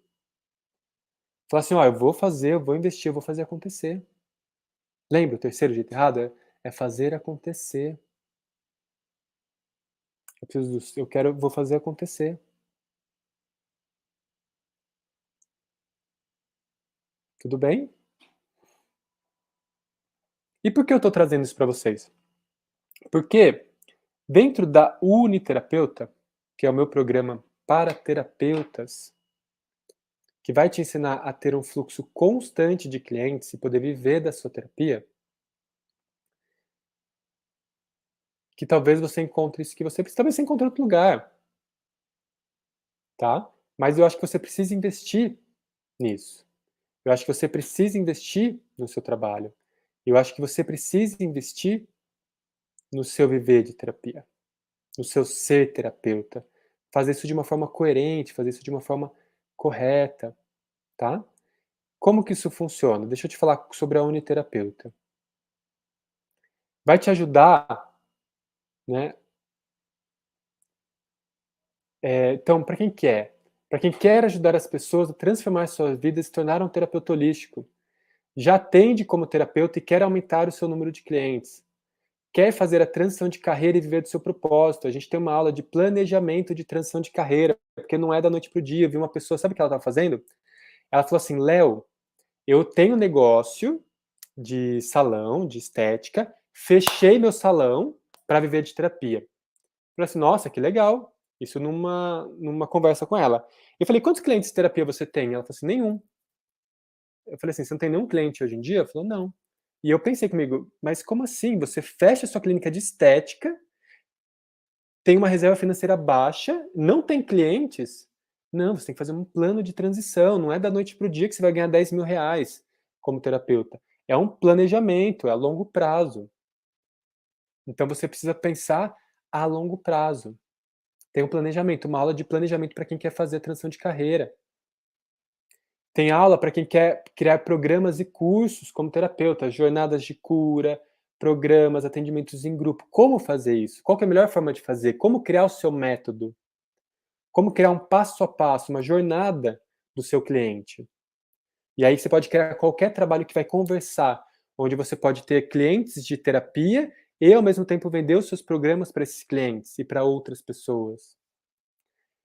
Falar assim, ó, eu vou fazer, eu vou investir, eu vou fazer acontecer. Lembra o terceiro jeito errado? É fazer acontecer. Eu vou fazer acontecer. Tudo bem? E por que eu estou trazendo isso para vocês? Porque dentro da Uniterapeuta, que é o meu programa para terapeutas, que vai te ensinar a ter um fluxo constante de clientes e poder viver da sua terapia, que talvez você encontre isso que você precisa, talvez você encontre em outro lugar, tá? Mas eu acho que você precisa investir nisso. Eu acho que você precisa investir no seu trabalho. Eu acho que você precisa investir no seu viver de terapia, no seu ser terapeuta. Fazer isso de uma forma coerente, fazer isso de uma forma correta, tá? Como que isso funciona? Deixa eu te falar sobre a Uniterapeuta. Vai te ajudar, né? Então, para quem quer? Para quem quer ajudar as pessoas a transformar suas vidas e se tornar um terapeuta holístico. Já atende como terapeuta e quer aumentar o seu número de clientes. Quer fazer a transição de carreira e viver do seu propósito. A gente tem uma aula de planejamento de transição de carreira, porque não é da noite para o dia. Eu vi uma pessoa, sabe o que ela estava fazendo? Ela falou assim, Léo, eu tenho um negócio de salão, de estética, fechei meu salão para viver de terapia. Eu falei assim, nossa, que legal. Isso numa conversa com ela. Eu falei, quantos clientes de terapia você tem? Ela falou assim, nenhum. Eu falei assim, você não tem nenhum cliente hoje em dia? Ela falou, não. E eu pensei comigo, mas como assim? Você fecha a sua clínica de estética, tem uma reserva financeira baixa, não tem clientes? Não, você tem que fazer um plano de transição. Não é da noite para o dia que você vai ganhar 10 mil reais como terapeuta. É um planejamento, é a longo prazo. Então você precisa pensar a longo prazo. Tem um planejamento, uma aula de planejamento para quem quer fazer a transição de carreira. Tem aula para quem quer criar programas e cursos como terapeuta, jornadas de cura, programas, atendimentos em grupo. Como fazer isso? Qual que é a melhor forma de fazer? Como criar o seu método? Como criar um passo a passo, uma jornada do seu cliente? E aí você pode criar qualquer trabalho que vai conversar, onde você pode ter clientes de terapia e, ao mesmo tempo, vender os seus programas para esses clientes e para outras pessoas.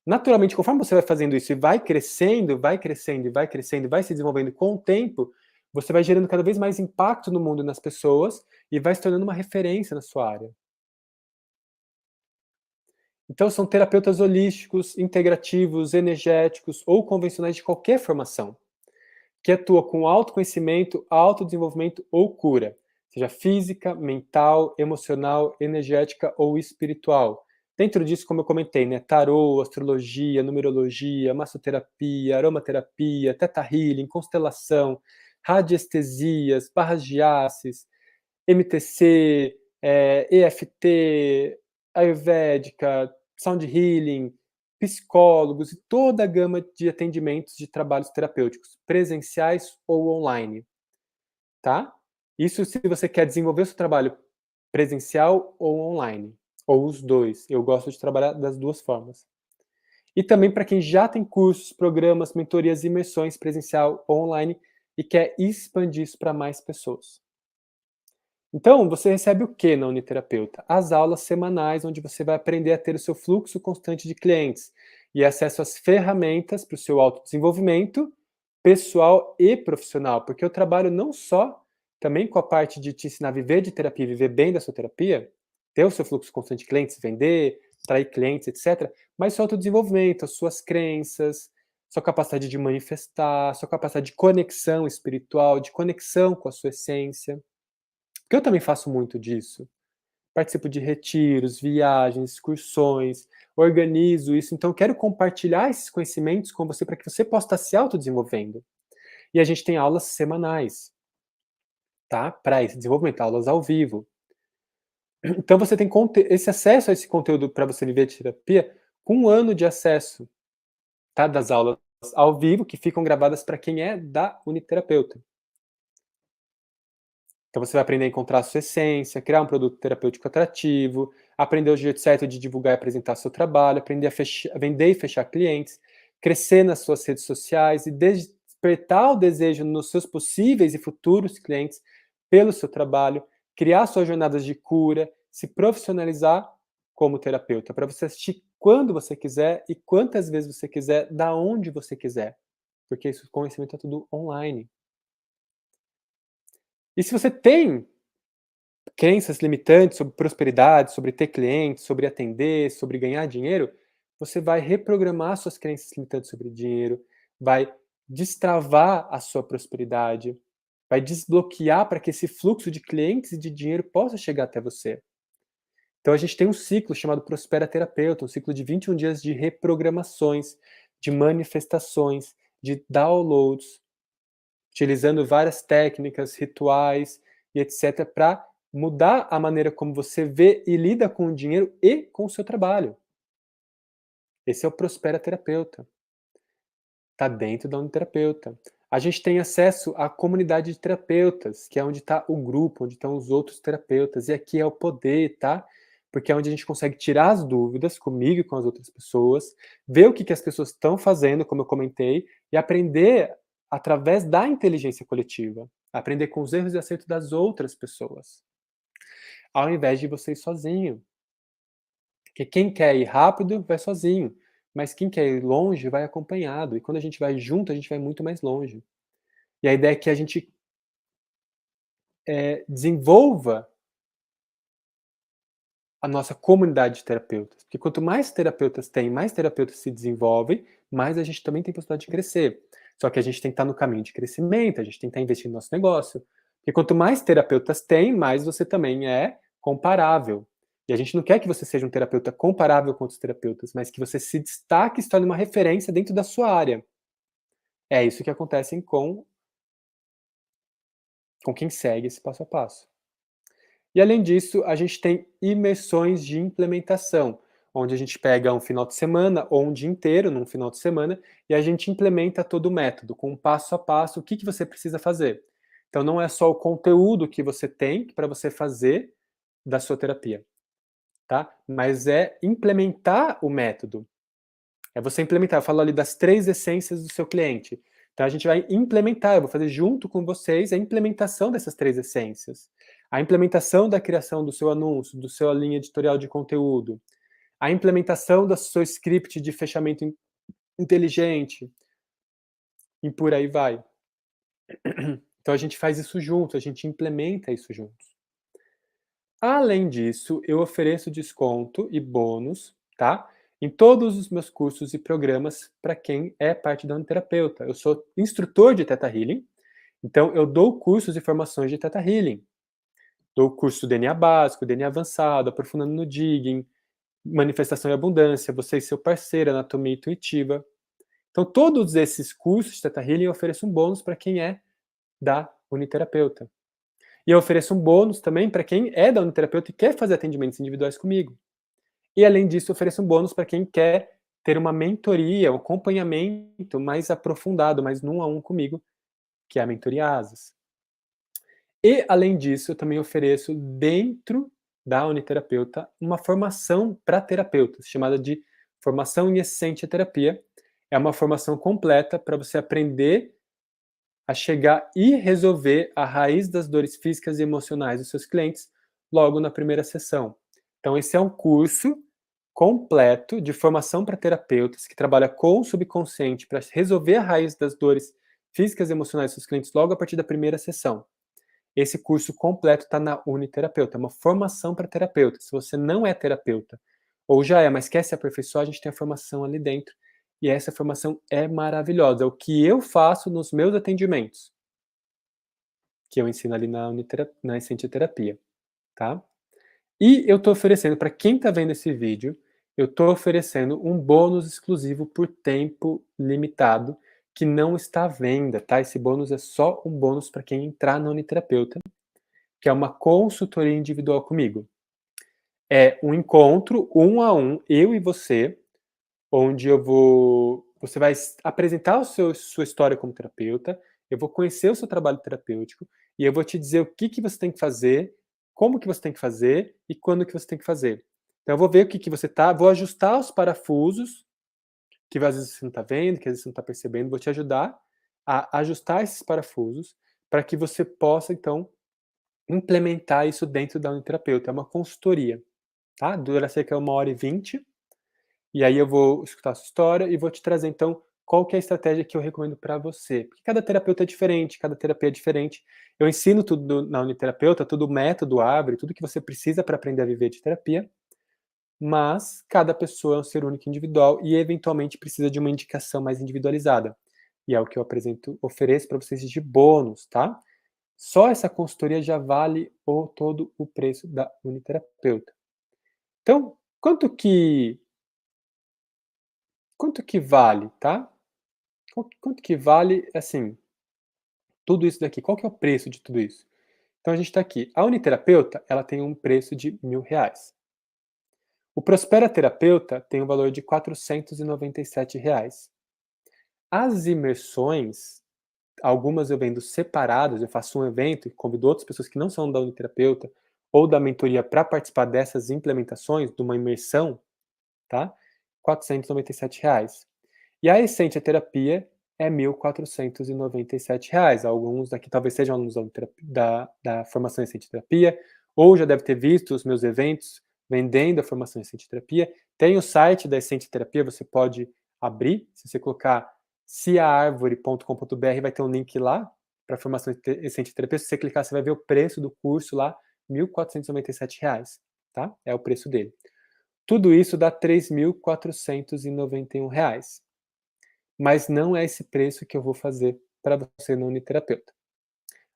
Naturalmente, conforme você vai fazendo isso e vai crescendo, vai crescendo, vai crescendo, vai se desenvolvendo com o tempo, você vai gerando cada vez mais impacto no mundo e nas pessoas e vai se tornando uma referência na sua área. Então, são terapeutas holísticos, integrativos, energéticos ou convencionais de qualquer formação, que atua com autoconhecimento, autodesenvolvimento ou cura, seja física, mental, emocional, energética ou espiritual. Dentro disso, como eu comentei, né, tarô, astrologia, numerologia, massoterapia, aromaterapia, teta healing, constelação, radiestesias, barras de axis, MTC, EFT, ayurvédica, sound healing, psicólogos e toda a gama de atendimentos de trabalhos terapêuticos, presenciais ou online, tá? Isso se você quer desenvolver o seu trabalho presencial ou online, ou os dois. Eu gosto de trabalhar das duas formas. E também para quem já tem cursos, programas, mentorias e imersões presencial ou online e quer expandir isso para mais pessoas. Então, você recebe o que na Uniterapeuta? As aulas semanais, onde você vai aprender a ter o seu fluxo constante de clientes e acesso às ferramentas para o seu autodesenvolvimento pessoal e profissional, porque eu trabalho não só também com a parte de te ensinar a viver de terapia, viver bem da sua terapia, ter o seu fluxo constante de clientes, vender, atrair clientes, etc., mas seu autodesenvolvimento, as suas crenças, sua capacidade de manifestar, sua capacidade de conexão espiritual, de conexão com a sua essência. Porque eu também faço muito disso. Participo de retiros, viagens, excursões, organizo isso. Então, eu quero compartilhar esses conhecimentos com você para que você possa estar se autodesenvolvendo. E a gente tem aulas semanais, tá? Para esse desenvolvimento, aulas ao vivo. Então, você tem esse acesso a esse conteúdo para você viver de terapia com 1 ano de acesso, tá? Das aulas ao vivo, que ficam gravadas para quem é da Uniterapeuta. Então você vai aprender a encontrar a sua essência, criar um produto terapêutico atrativo, aprender o jeito certo de divulgar e apresentar seu trabalho, aprender a vender e fechar clientes, crescer nas suas redes sociais e despertar o desejo nos seus possíveis e futuros clientes pelo seu trabalho, criar suas jornadas de cura, se profissionalizar como terapeuta, para você assistir quando você quiser e quantas vezes você quiser, da onde você quiser, porque esse conhecimento é tudo online. E se você tem crenças limitantes sobre prosperidade, sobre ter clientes, sobre atender, sobre ganhar dinheiro, você vai reprogramar suas crenças limitantes sobre dinheiro, vai destravar a sua prosperidade, vai desbloquear para que esse fluxo de clientes e de dinheiro possa chegar até você. Então a gente tem um ciclo chamado Prospera Terapeuta, um ciclo de 21 dias de reprogramações, de manifestações, de downloads, utilizando várias técnicas, rituais e etc. para mudar a maneira como você vê e lida com o dinheiro e com o seu trabalho. Esse é o Prospera Terapeuta. Está dentro da Uniterapeuta. A gente tem acesso à comunidade de terapeutas, que é onde está o grupo, onde estão os outros terapeutas. E aqui é o poder, tá? Porque é onde a gente consegue tirar as dúvidas comigo e com as outras pessoas, ver o que as pessoas estão fazendo, como eu comentei, e aprender através da inteligência coletiva. Aprender com os erros e acertos das outras pessoas. Ao invés de você ir sozinho. Porque quem quer ir rápido, vai sozinho. Mas quem quer ir longe, vai acompanhado. E quando a gente vai junto, a gente vai muito mais longe. E a ideia é que a gente desenvolva a nossa comunidade de terapeutas. Porque quanto mais terapeutas tem, mais terapeutas se desenvolvem, mais a gente também tem possibilidade de crescer. Só que a gente tem que estar no caminho de crescimento, a gente tem que estar investindo no nosso negócio. Porque quanto mais terapeutas tem, mais você também é comparável. E a gente não quer que você seja um terapeuta comparável com outros terapeutas, mas que você se destaque e se torne uma referência dentro da sua área. É isso que acontece com quem segue esse passo a passo. E além disso, a gente tem imersões de implementação, onde a gente pega um final de semana ou um dia inteiro num final de semana e a gente implementa todo o método, com um passo a passo, o que você precisa fazer. Então não é só o conteúdo que você tem para você fazer da sua terapia, tá? Mas é implementar o método. É você implementar. Eu falo ali das 3 essências do seu cliente. Então a gente vai implementar, eu vou fazer junto com vocês a implementação dessas 3 essências. A implementação da criação do seu anúncio, do sua linha editorial de conteúdo. A implementação do seu script de fechamento inteligente. E por aí vai. Então a gente faz isso junto, a gente implementa isso juntos. Além disso, eu ofereço desconto e bônus, tá? Em todos os meus cursos e programas para quem é parte da Uniterapeuta. Eu sou instrutor de Theta Healing, então eu dou cursos e formações de Theta Healing. Dou curso DNA básico, DNA avançado, aprofundando no digging, manifestação e abundância, você e seu parceiro, anatomia intuitiva. Então todos esses cursos de Theta Healing eu ofereço um bônus para quem é da Uniterapeuta. E eu ofereço um bônus também para quem é da Uniterapeuta e quer fazer atendimentos individuais comigo. E além disso, eu ofereço um bônus para quem quer ter uma mentoria, um acompanhamento mais aprofundado, mais 1 a 1 comigo, que é a mentoria Asas. E além disso, eu também ofereço dentro da Uniterapeuta uma formação para terapeutas, chamada de Formação em Essência Terapia. É uma formação completa para você aprender a chegar e resolver a raiz das dores físicas e emocionais dos seus clientes logo na primeira sessão. Então, esse é um curso completo de formação para terapeutas que trabalha com o subconsciente para resolver a raiz das dores físicas e emocionais dos seus clientes logo a partir da primeira sessão. Esse curso completo está na Uniterapeuta, é uma formação para terapeuta. Se você não é terapeuta, ou já é, mas quer se aperfeiçoar, a gente tem a formação ali dentro. E essa formação é maravilhosa. É o que eu faço nos meus atendimentos, que eu ensino ali na Essential Terapia, tá? E eu estou oferecendo, para quem está vendo esse vídeo, eu estou oferecendo um bônus exclusivo por tempo limitado, que não está à venda, tá? Esse bônus é só um bônus para quem entrar no Uniterapeuta, que é uma consultoria individual comigo. É um encontro 1 a 1, eu e você, onde você vai apresentar sua história como terapeuta, eu vou conhecer o seu trabalho terapêutico e eu vou te dizer o que você tem que fazer, como que você tem que fazer e quando que você tem que fazer. Então eu vou ver o que você vou ajustar os parafusos, que às vezes você não está vendo, que às vezes você não está percebendo, vou te ajudar a ajustar esses parafusos para que você possa, então, implementar isso dentro da Uniterapeuta. É uma consultoria, tá? Dura cerca de 1h20, e aí eu vou escutar a sua história e vou te trazer, então, qual que é a estratégia que eu recomendo para você. Porque cada terapeuta é diferente, cada terapia é diferente. Eu ensino tudo na Uniterapeuta, tudo método Abre, tudo que você precisa para aprender a viver de terapia, mas cada pessoa é um ser único e individual e, eventualmente, precisa de uma indicação mais individualizada. E é o que eu ofereço para vocês de bônus, tá? Só essa consultoria já vale todo o preço da Uniterapeuta. Então, quanto que vale, tá? Quanto que vale, assim, tudo isso daqui? Qual que é o preço de tudo isso? Então a gente está aqui. A Uniterapeuta, ela tem um preço de R$1.000. O Prospera Terapeuta tem um valor de R$497. As imersões, algumas eu vendo separadas, eu faço um evento e convido outras pessoas que não são da Uniterapeuta ou da mentoria para participar dessas implementações, de uma imersão, tá? R$497. E a Essential Terapia é R$1.497. Alguns daqui talvez sejam alunos da formação Essential Terapia, ou já deve ter visto os meus eventos vendendo a formação Essential Terapia. Tem o site da Essential Terapia, você pode abrir, se você colocar ciaarvore.com.br, vai ter um link lá para a formação Essential Terapia. Se você clicar, você vai ver o preço do curso lá, R$1.497, tá? É o preço dele. Tudo isso dá R$3.491. Mas não é esse preço que eu vou fazer para você na Uniterapeuta.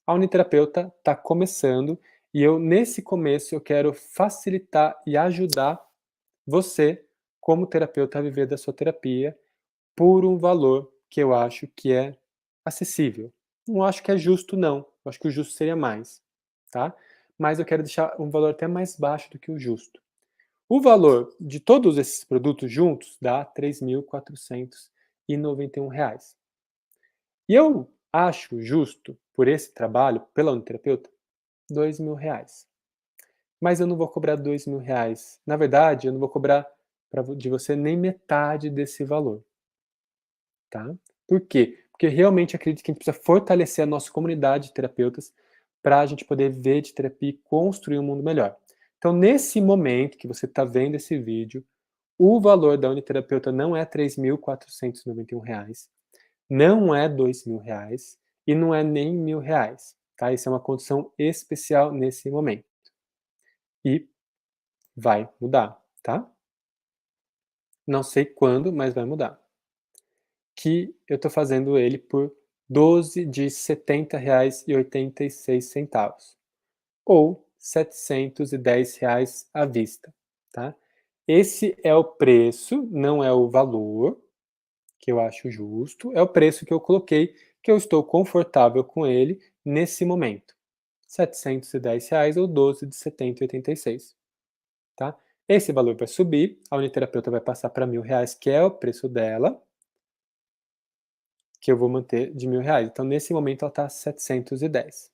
A Uniterapeuta está começando e nesse começo, eu quero facilitar e ajudar você, como terapeuta, a viver da sua terapia por um valor que eu acho que é acessível. Não acho que é justo, não. Eu acho que o justo seria mais, tá? Mas eu quero deixar um valor até mais baixo do que o justo. O valor de todos esses produtos juntos dá R$3.491. E eu acho justo, por esse trabalho, pela Uniterapeuta, R$2.000. Mas eu não vou cobrar R$2.000. Na verdade, eu não vou cobrar de você nem metade desse valor. Tá? Por quê? Porque realmente acredito que a gente precisa fortalecer a nossa comunidade de terapeutas para a gente poder ver de terapia e construir um mundo melhor. Então, nesse momento que você está vendo esse vídeo, o valor da Uniterapeuta não é R$3.491, não é R$2.000 e não é nem R$1.000, tá? Isso é uma condição especial nesse momento. E vai mudar, tá? Não sei quando, mas vai mudar. Que eu estou fazendo ele por 12 de R$ 70,86, ou R$ 710 à vista, tá? Esse é o preço, não é o valor, que eu acho justo, é o preço que eu coloquei, que eu estou confortável com ele nesse momento. R$ 710 ou 12 de R$ 70,86, tá? Esse valor vai subir, a Uniterapeuta vai passar para R$1.000, que é o preço dela, que eu vou manter de R$1.000. Então, nesse momento, ela está 710.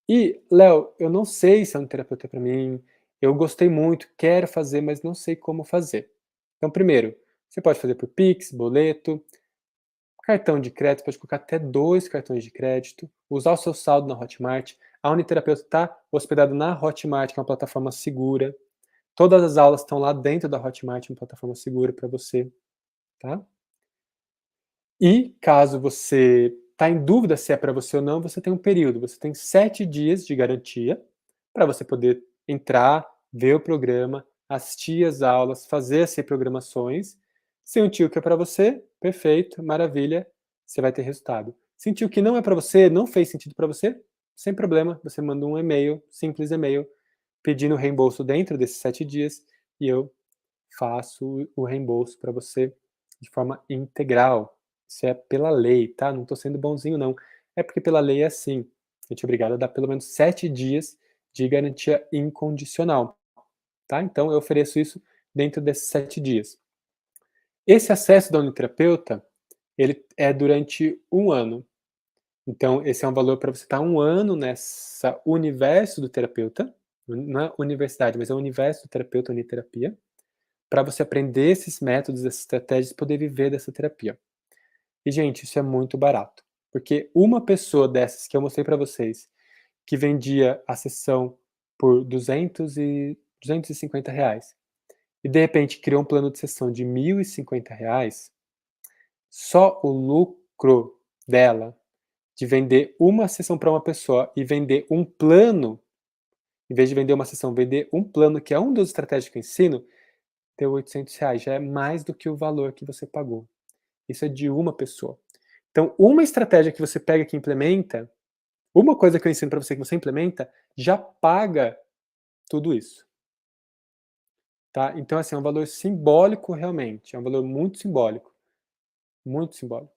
E, Léo, eu não sei se é um terapeuta para mim, eu gostei muito, quero fazer, mas não sei como fazer. Então, primeiro, você pode fazer por Pix, boleto. Cartão de crédito, pode colocar até 2 cartões de crédito, usar o seu saldo na Hotmart. A Uniterapeuta está hospedada na Hotmart, que é uma plataforma segura. Todas as aulas estão lá dentro da Hotmart, uma plataforma segura para você, tá? E caso você está em dúvida se é para você ou não, você tem um período, você tem 7 dias de garantia para você poder entrar, ver o programa, assistir as aulas, fazer as reprogramações. Sentiu que é para você, perfeito, maravilha, você vai ter resultado. Sentiu que não é para você, não fez sentido para você, sem problema, você manda um e-mail, simples e-mail, pedindo reembolso dentro desses 7 dias e eu faço o reembolso para você de forma integral. Isso é pela lei, tá? Não estou sendo bonzinho, não. É porque pela lei é assim. A gente é obrigado a dar pelo menos 7 dias de garantia incondicional, tá? Então, eu ofereço isso dentro desses 7 dias. Esse acesso da Uniterapeuta, ele é durante 1 ano. Então, esse é um valor para você estar 1 ano nessa universo do terapeuta, não é universidade, mas é o universo do terapeuta, Uniterapia, para você aprender esses métodos, essas estratégias e poder viver dessa terapia. E, gente, isso é muito barato, porque uma pessoa dessas que eu mostrei para vocês, que vendia a sessão por 250 reais, e de repente criou um plano de sessão de 1.050 reais, só o lucro dela de vender uma sessão para uma pessoa e vender um plano, em vez de vender uma sessão, vender um plano, que é um dos estratégias que eu ensino, deu 800 reais, já é mais do que o valor que você pagou. Isso é de uma pessoa. Então, uma estratégia que você pega que implementa, uma coisa que eu ensino para você que você implementa, já paga tudo isso. Tá? Então, assim, é um valor simbólico realmente, é um valor muito simbólico. Muito simbólico.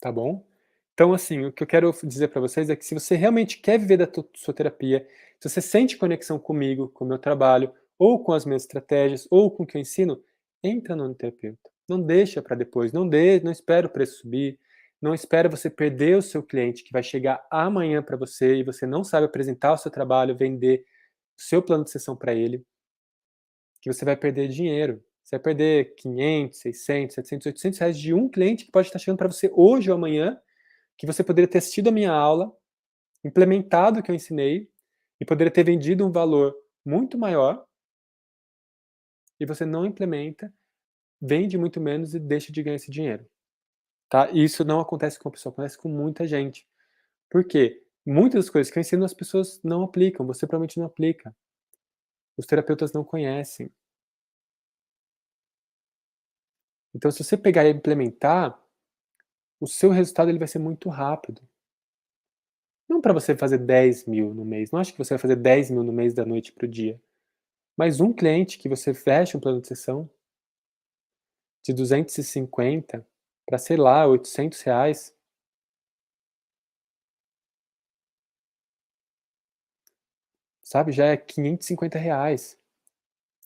Tá bom? Então, assim, o que eu quero dizer para vocês é que se você realmente quer viver da sua terapia, se você sente conexão comigo, com o meu trabalho, ou com as minhas estratégias, ou com o que eu ensino, entra no terapeuta. Não deixa para depois, não espera o preço subir, não espera você perder o seu cliente que vai chegar amanhã para você e você não sabe apresentar o seu trabalho, vender o seu plano de sessão para ele, que você vai perder dinheiro. Você vai perder 500, 600, 700, 800 reais de um cliente que pode estar chegando para você hoje ou amanhã, que você poderia ter assistido a minha aula, implementado o que eu ensinei e poderia ter vendido um valor muito maior, e você não implementa, vende muito menos e deixa de ganhar esse dinheiro. Tá? E isso não acontece com a pessoa, acontece com muita gente. Por quê? Muitas das coisas que eu ensino as pessoas não aplicam, você provavelmente não aplica. Os terapeutas não conhecem. Então, se você pegar e implementar, o seu resultado ele vai ser muito rápido. Não para você fazer 10 mil no mês, não acho que você vai fazer 10 mil no mês da noite para o dia. Mas um cliente que você fecha um plano de sessão de 250 para, sei lá, 800 reais, sabe, já é 550 reais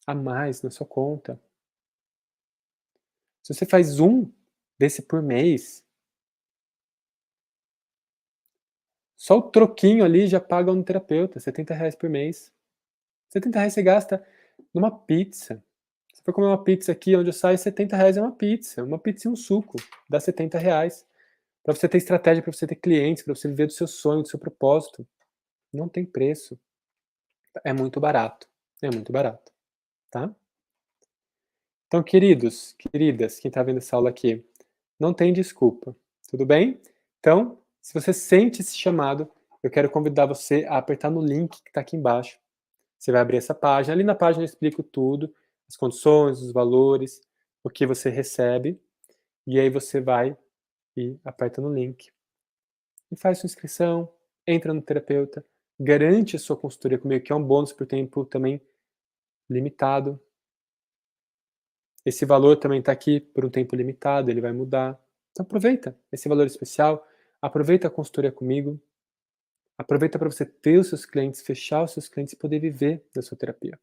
a mais na sua conta. Se você faz um desse por mês, só o troquinho ali já paga um terapeuta, 70 reais por mês. 70 reais você gasta numa pizza. Se for comer uma pizza aqui onde eu saio, 70 reais é uma pizza e um suco, dá 70 reais. Para você ter estratégia, para você ter clientes, para você viver do seu sonho, do seu propósito. Não tem preço. É muito barato. É muito barato. Tá? Então, queridos, queridas, quem está vendo essa aula aqui, não tem desculpa. Tudo bem? Então, se você sente esse chamado, eu quero convidar você a apertar no link que está aqui embaixo. Você vai abrir essa página. Ali na página eu explico tudo, as condições, os valores, o que você recebe. E aí você vai e aperta no link. E faz sua inscrição, entra no terapeuta, garante a sua consultoria comigo, que é um bônus por tempo também limitado. Esse valor também está aqui por um tempo limitado, ele vai mudar. Então aproveita esse valor especial, aproveita a consultoria comigo, aproveita para você ter os seus clientes, fechar os seus clientes e poder viver da sua terapia.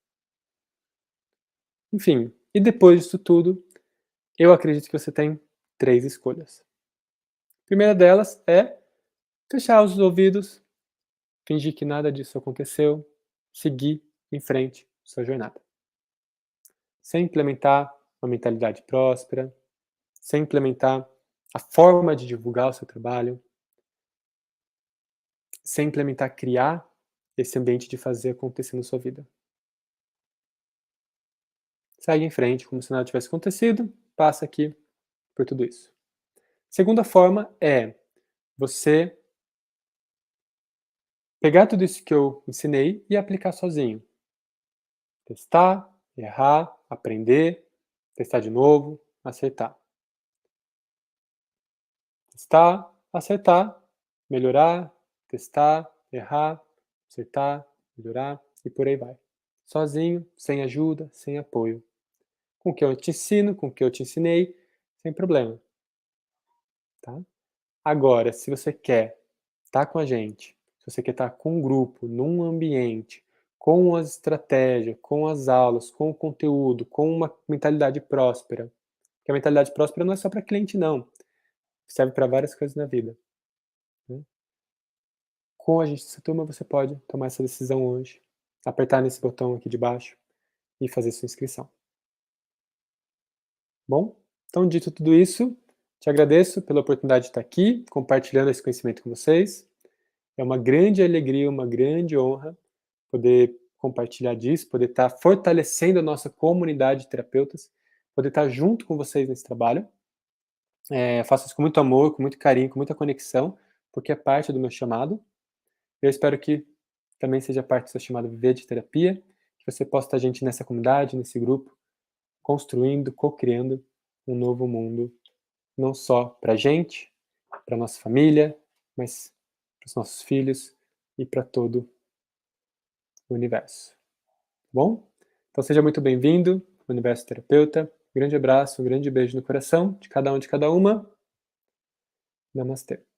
Enfim, e depois disso tudo, eu acredito que você tem 3 escolhas. A primeira delas é fechar os ouvidos, fingir que nada disso aconteceu, seguir em frente sua jornada. Sem implementar uma mentalidade próspera, sem implementar a forma de divulgar o seu trabalho, sem implementar, criar esse ambiente de fazer acontecer na sua vida. Segue em frente, como se nada tivesse acontecido, passa aqui por tudo isso. Segunda forma é você pegar tudo isso que eu ensinei e aplicar sozinho. Testar, errar, aprender, testar de novo, acertar. Testar, acertar, melhorar, testar, errar, acertar, melhorar e por aí vai. Sozinho, sem ajuda, sem apoio. Com o que eu te ensino, com o que eu te ensinei, sem problema. Tá? Agora, se você quer estar com a gente, se você quer estar com um grupo, num ambiente, com as estratégias, com as aulas, com o conteúdo, com uma mentalidade próspera, que a mentalidade próspera não é só para cliente, não. Serve para várias coisas na vida. Né? Com a gente nessa turma, você pode tomar essa decisão hoje, apertar nesse botão aqui de baixo e fazer sua inscrição. Bom, então dito tudo isso, te agradeço pela oportunidade de estar aqui, compartilhando esse conhecimento com vocês. É uma grande alegria, uma grande honra poder compartilhar disso, poder estar fortalecendo a nossa comunidade de terapeutas, poder estar junto com vocês nesse trabalho. Faço isso com muito amor, com muito carinho, com muita conexão, porque é parte do meu chamado. Eu espero que também seja parte do seu chamado Viver de Terapia, que você possa estar gente nessa comunidade, nesse grupo, construindo, co-criando um novo mundo, não só para a gente, para nossa família, mas para os nossos filhos e para todo o universo. Bom? Então seja muito bem-vindo ao Universo Terapeuta. Um grande abraço, um grande beijo no coração de cada um, de cada uma. Namastê.